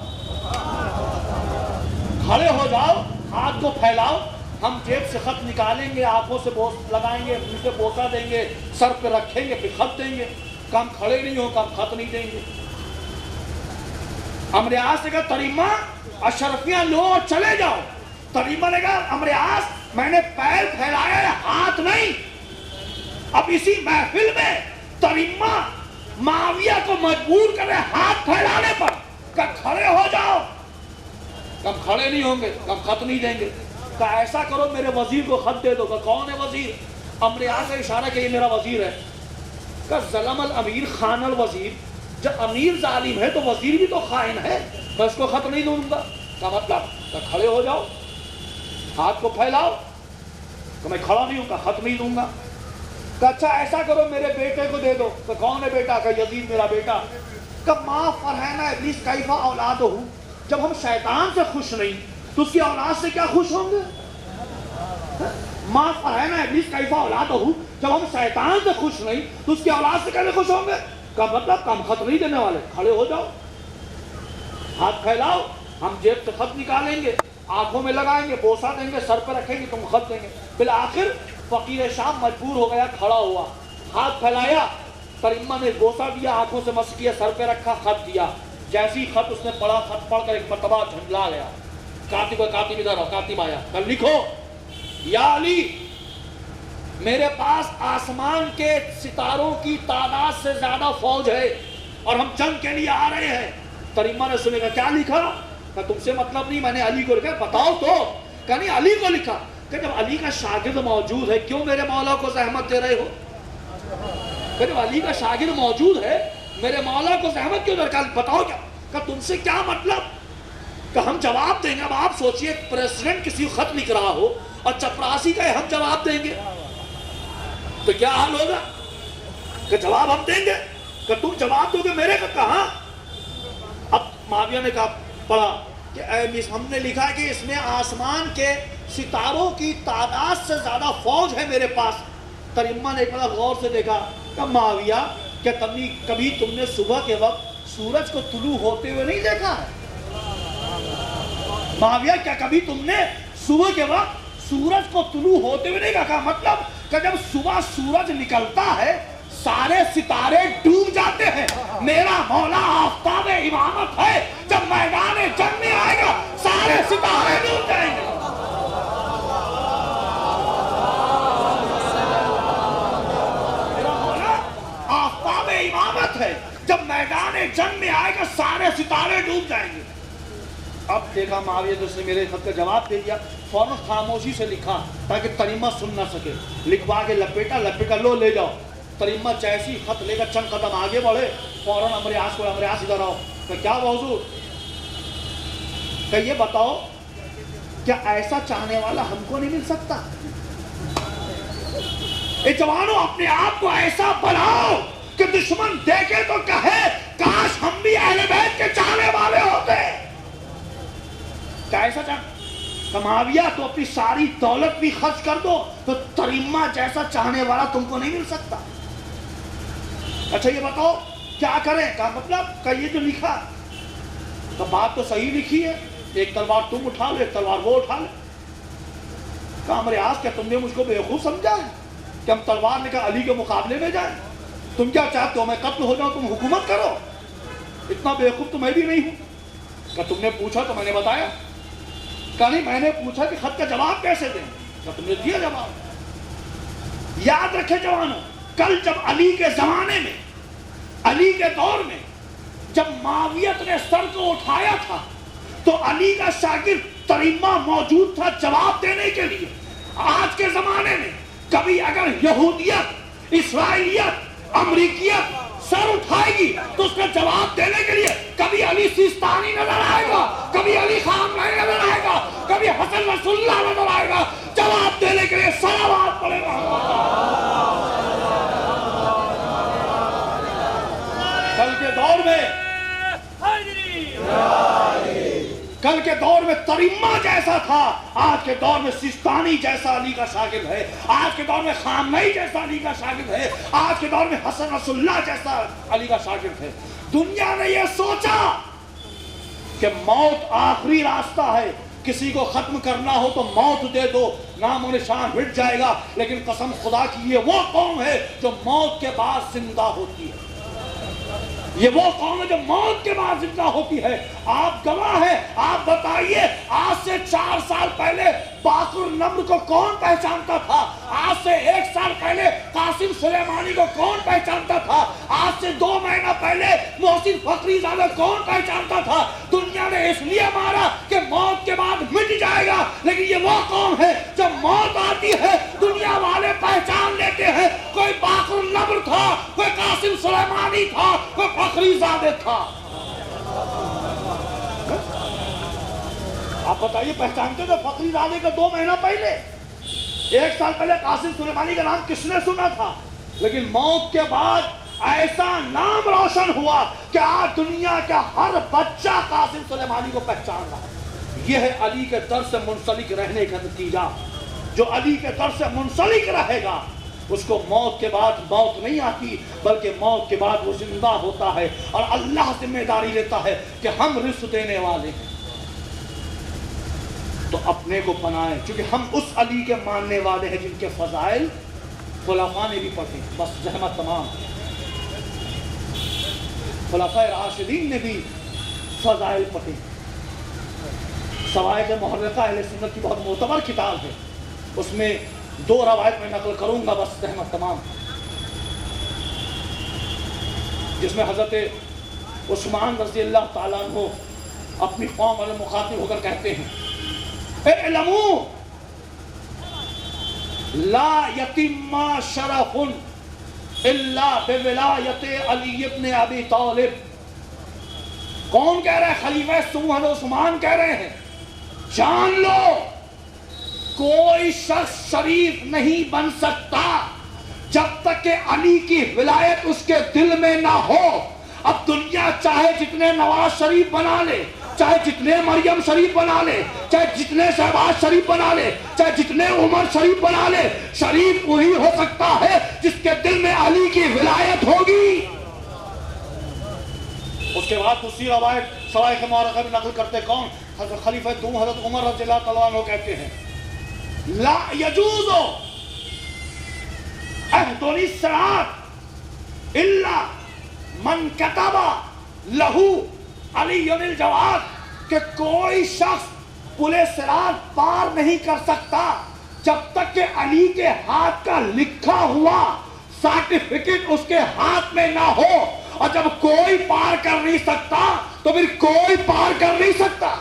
کھڑے ہو جاؤ, ہاتھ کو پھیلاؤ. ہم جیب سے خط نکالیں گے, آنکھوں سے بوس لگائیں گے, منہ سے بوسہ دیں گے, سر پہ رکھیں گے, پھر خط دیں گے. کم کھڑے نہیں ہو, کم خط نہیں دیں گے. امر عاص نے کہا تریمہ اشرفیاں لو اور چلے جاؤ. تریمہ نے کہا امر عاص میں نے پیر پھیلایا ہے ہاتھ نہیں. اب اسی محفل میں تریمہ معاویہ کو مجبور کر رہے ہاتھ پھیلانے پر کہ کھڑے ہو جاؤ. کم کھڑے نہیں ہوں گے, کم خط نہیں دیں گے. کہ ایسا کرو میرے وزیر کو خط دے دو. کہ کون ہے وزیر؟ امر اعظم کا اشارہ کہ یہ میرا وزیر ہے. کہ ظلم الامیر خان الوزیر. جب امیر ظالم ہے تو وزیر بھی تو خائن ہے, میں اس کو خط نہیں دوں گا. کا مطلب کہ کھڑے ہو جاؤ, ہاتھ کو پھیلاؤ. کہ میں کھڑا نہیں ہوں, کا خط نہیں دوں گا. کہ اچھا ایسا کرو میرے بیٹے کو دے دو. کہ کون ہے بیٹا؟ کہ یزید میرا بیٹا. کہ ما فرحنا ابلیس کیفا اولادہ, جب ہم شیطان سے خوش نہیں تو اس کی اولاد سے کیا خوش ہوں گے؟ ما فرحنا ابلیس کیفا اولادہ, جب ہم شیطان سے خوش نہیں تو اس کی اولاد سے کیسے خوش ہوں گے؟ کا مطلب کہ ہم خط نہیں دینے والے. کھڑے ہو جاؤ, ہاتھ پھیلاؤ, ہم جیب سے خط نکالیں گے, آنکھوں میں لگائیں گے, بوسہ دیں گے, سر پہ رکھیں گے, تم خط دیں گے. بالآخر فقیر شام مجبور ہو گیا, کھڑا ہوا, ہاتھ پھیلایا, ترجمہ نے بوسہ دیا, آنکھوں سے مس کیا, سر پہ رکھا, خط دیا. جیسی خط اس نے پڑھا, خط پڑھ کر ایک مرتبہ جھنجلا گیا. کاتب ادھر ہو, کاتب آیا, کل لکھو یا علی میرے پاس آسمان کے ستاروں کی تعداد سے زیادہ فوج ہے اور ہم جنگ کے لیے آ رہے ہیں. ترجمہ نے سنے گا کیا لکھا؟ کہ تم سے مطلب نہیں, میں نے علی کو لکھا. بتاؤ تو. کہ نہیں علی کو لکھا. کہ جب علی کا شاگرد موجود ہے کیوں میرے مولا کو زحمت دے رہے ہو؟ کہ جب علی کا شاگرد موجود ہے میرے مولا کو زحمت کیوں دے رہے ہو؟ بتاؤ کیا. کہ تم سے کیا مطلب؟ کہ ہم جواب دیں گے. اب آپ سوچئے پریزیڈنٹ کسی کو خط لکھ رہا ہو اور چپراسی کا ہم جواب دیں گے تو کیا حال ہوگا؟ کہ جواب ہم دیں گے. کہ تم جواب دو گے میرے کا کہاں؟ اب معاویہ نے کہا, پڑھا کہ اے ہم نے لکھا ہے کہ اس میں آسمان کے ستاروں کی تعداد سے زیادہ فوج ہے میرے پاس. ترجمہ نے ایک بڑا غور سے دیکھا. کہ معاویہ کیا کبھی تم نے صبح کے وقت سورج کو طلوع ہوتے ہوئے نہیں دیکھا ہے؟ معاویہ کیا کبھی تم نے صبح کے وقت سورج کو طلوع ہوتے ہوئے نہیں دیکھا؟ مطلب کہ جب صبح سورج نکلتا ہے سارے ستارے ڈوب جاتے ہیں. میرا مولا آفتاب امامت ہے, جب میدان جنگ میں آئے گا سارے ستارے ڈوب جائیں گے. میرا مولا آفتاب امامت ہے, جب میدان جنگ میں آئے گا سارے ستارے ڈوب جائیں گے. اب دیکھا معاویہ جس نے میرے خط کا جواب دے دیا, فوراً خاموشی سے لکھا تاکہ ترجمہ سن نہ سکے. لکھوا کے لپیٹا, لو لے جاؤ. ترجمہ جیسی خط لے کر چند قدم آگے بڑھے, فوراً امر اعظم ادھر آؤ. کہ کیا موضوع؟ کہ یہ بتاؤ کیا ایسا چاہنے والا ہم کو نہیں مل سکتا؟ اے جوانوں اپنے آپ کو ایسا بناؤ کہ دشمن دیکھے تو کہے کاش ہم بھی اہل بیت کے چاہنے والے ہوتے. کیا ایسا کہ معاویہ تو اپنی ساری دولت بھی خرچ کر دو تو ترجمہ جیسا چاہنے والا تم کو نہیں مل سکتا. اچھا یہ بتاؤ کیا کریں؟ کا مطلب کہ یہ جو لکھا تو بات تو صحیح لکھی ہے, ایک تلوار تم اٹھا لو, ایک تلوار وہ اٹھا لے. کہا امر اعظم کیا تم نے مجھ کو بیوقوف سمجھا ہے کہ ہم تلوار لے کر علی کے مقابلے میں جائیں؟ تم کیا چاہتے ہو میں قتل ہو جاؤں, تم حکومت کرو؟ اتنا بیوقوف تو میں بھی نہیں ہوں. کہ تم نے پوچھا تو میں نے بتایا. کہ نہیں میں نے پوچھا کہ خط کا جواب کیسے دیں, کہ تم نے دیا جواب. یاد رکھے جوانوں, کل جب علی کے زمانے میں, علی کے دور میں جب معاویت نے سر کو اٹھایا تھا تو علی کا شاگرد ترجمہ موجود تھا جواب دینے کے لیے. آج کے زمانے میں کبھی اگر یہودیت, اسرائیلیت, امریکیت سر اٹھائے گی تو اس کا جواب دینے کے لیے کبھی علی سیستانی نظر آئے گا, کبھی علی خامنہئی نظر آئے گا, کبھی حسن رسول اللہ نظر آئے گا. جواب دینے کے لیے صلوات پڑے گا. کل کے دور میں ترجمہ جیسا تھا, آج کے دور میں سیستانی جیسا علی کا شاگرد ہے, آج کے دور میں خامنہئی جیسا علی کا شاگرد ہے, آج کے دور میں حسن رسول اللہ جیسا علی کا شاگرد ہے. دنیا نے یہ سوچا کہ موت آخری راستہ ہے, کسی کو ختم کرنا ہو تو موت دے دو, نام و نشان مٹ جائے گا. لیکن قسم خدا کی یہ وہ قوم ہے جو موت کے بعد زندہ ہوتی ہے. یہ وہ قوم ہے جو موت کے بعد زندہ ہوتی ہے. آپ گواہ ہیں, آپ بتائیے آج سے 4 سال پہلے باقر نمر کو کون پہچانتا تھا؟ آج سے 1 سال پہلے قاسم سلیمانی کو کون پہچانتا تھا؟ آج سے 2 مہینہ پہلے محسن فخری زادہ کون پہچانتا تھا؟ دنیا نے اس لیے مارا کہ موت کے بعد مٹ جائے گا, لیکن یہ وہ قوم ہے جب موت آتی ہے دنیا والے پہچان لیتے ہیں کوئی باقر النبر تھا، کوئی قاسم سلیمانی تھا، کوئی فخری زادہ تھا۔ آپ بتائیے پہچانتے تھے فخری زادے کا 2 مہینہ پہلے؟ 1 سال پہلے قاسم سلیمانی کا نام کس نے سنا تھا؟ لیکن موت کے بعد ایسا نام روشن ہوا کہ آج دنیا کا ہر بچہ قاسم سلیمانی کو پہچان رہا ہے۔ یہ ہے علی کے در سے منسلک رہنے کا نتیجہ۔ جو علی کے در سے منسلک رہے گا اس کو موت کے بعد موت نہیں آتی، بلکہ موت کے بعد وہ زندہ ہوتا ہے اور اللہ ذمہ داری لیتا ہے کہ ہم رزق دینے والے ہیں۔ تو اپنے کو بنائیں، چونکہ ہم اس علی کے ماننے والے ہیں جن کے فضائل خلفاء نے بھی پڑھے۔ بس زحمت تمام، خلفاء راشدین نے بھی فضائل پڑھے۔ سوائد محرقہ اہل سنت کی بہت معتبر کتاب ہے، اس میں 2 روایت میں نقل کروں گا، بس زحمت تمام، جس میں حضرت عثمان رضی اللہ تعالیٰ عنہ اپنی قوم والے مخاطب ہو کر کہتے ہیں اعلموا لا یتم شرف الا بولایت علی ابن ابی طالب۔ کون کہہ رہے ہیں؟ خلیفہ سوم حضرت عثمان کہہ رہے ہیں جان لو کوئی شخص شریف نہیں بن سکتا جب تک کہ علی کی ولایت اس کے دل میں نہ ہو۔ اب دنیا چاہے جتنے نواز شریف بنا لے، چاہے جتنے مریم شریف بنا لے، چاہے جتنے شہباز شریف بنا لے، چاہے جتنے عمر شریف بنا لے، شریف وہی ہو سکتا ہے جس کے دل میں علی کی ولایت ہوگی۔ اس کے بعد دوسری روایت سوائے کے مورخہ بھی نقل کرتے کون؟ حضرت خلیفہ دوم حضرت عمر رضی اللہ تعالیٰ عنہ کہتے ہیں لا یجوز عہد الصراط الا من کتب لہو علی الجواد، کہ کوئی شخص پلے صراط پار نہیں کر سکتا جب تک کہ علی کے ہاتھ کا لکھا ہوا سرٹیفکیٹ اس کے ہاتھ میں نہ ہو، اور جب کوئی پار کر نہیں سکتا تو پھر کوئی پار کر نہیں سکتا۔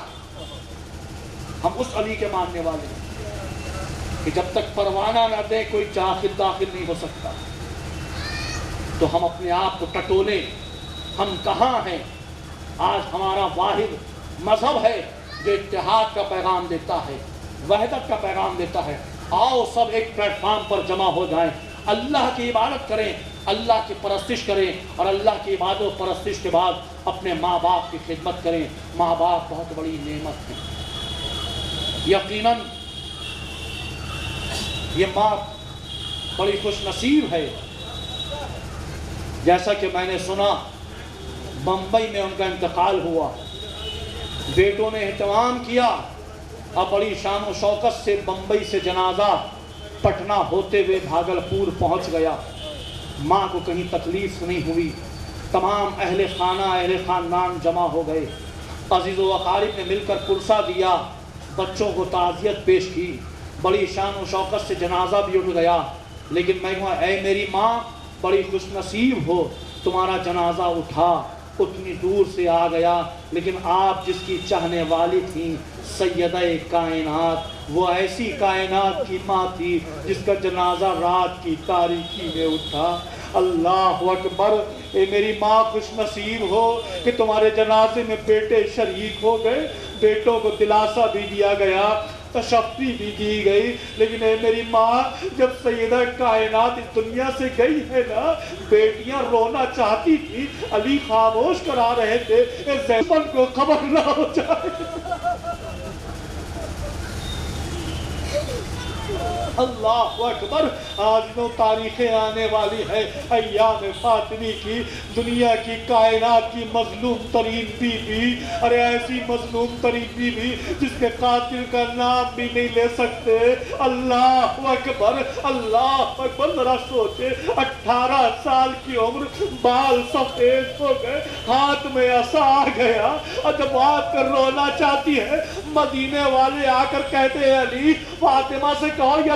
ہم اس علی کے ماننے والے ہیں کہ جب تک پروانہ نہ دے کوئی داخل نہیں ہو سکتا۔ تو ہم اپنے آپ کو ٹٹولیں، ہم کہاں ہیں؟ آج ہمارا واحد مذہب ہے جو اتحاد کا پیغام دیتا ہے، وحدت کا پیغام دیتا ہے۔ آؤ سب ایک پلیٹ فارم پر جمع ہو جائیں، اللہ کی عبادت کریں، اللہ کی پرستش کریں، اور اللہ کی عبادت و پرستش کے بعد اپنے ماں باپ کی خدمت کریں۔ ماں باپ بہت بڑی نعمت ہے، یقیناً یہ ماں بڑی خوش نصیب ہے۔ جیسا کہ میں نے سنا بمبئی میں ان کا انتقال ہوا، بیٹوں نے اہتمام کیا، اب بڑی شان و شوکت سے بمبئی سے جنازہ پٹنہ ہوتے ہوئے بھاگلپور پہنچ گیا۔ ماں کو کہیں تکلیف نہیں ہوئی، تمام اہل خانہ اہل خاندان جمع ہو گئے، عزیز و اقارب نے مل کر پرسہ دیا، بچوں کو تعزیت پیش کی، بڑی شان و شوکت سے جنازہ بھی اٹھ گیا۔ لیکن میں کہوں اے میری ماں بڑی خوش نصیب ہو، تمہارا جنازہ اٹھا، اتنی دور سے آ گیا، لیکن آپ جس کی چاہنے والی تھیں سیدہ کائنات، وہ ایسی کائنات کی ماں تھی جس کا جنازہ رات کی تاریکی میں اٹھا۔ اللہ اکبر، اے میری ماں خوش نصیب ہو کہ تمہارے جنازے میں بیٹے شریک ہو گئے، بیٹوں کو دلاسا بھی دیا گیا، تشفی بھی دی گئی۔ لیکن اے میری ماں جب سیدہ کائنات اس دنیا سے گئی ہے نا، بیٹیاں رونا چاہتی تھی، علی خاموش کرا رہے تھے زینب کو خبر نہ ہو جائے۔ اللہ اکبر، آج نو تاریخیں آنے والی ہے ایام فاطمی کی، دنیا کی کائنات کی مظلوم ترین بی بی، ارے ایسی مظلوم ترین بی بی جس کے قاتل کا نام بھی نہیں لے سکتے۔ اللہ اکبر، اللہ اکبر، ذرا سوچے 18 سال کی عمر، بال سفید ہو گئے، ہاتھ میں عصا آ گیا، اور جب آ کر رونا چاہتی ہے، مدینے والے آ کر کہتے ہیں علی فاطمہ سے کہو یا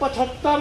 75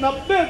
90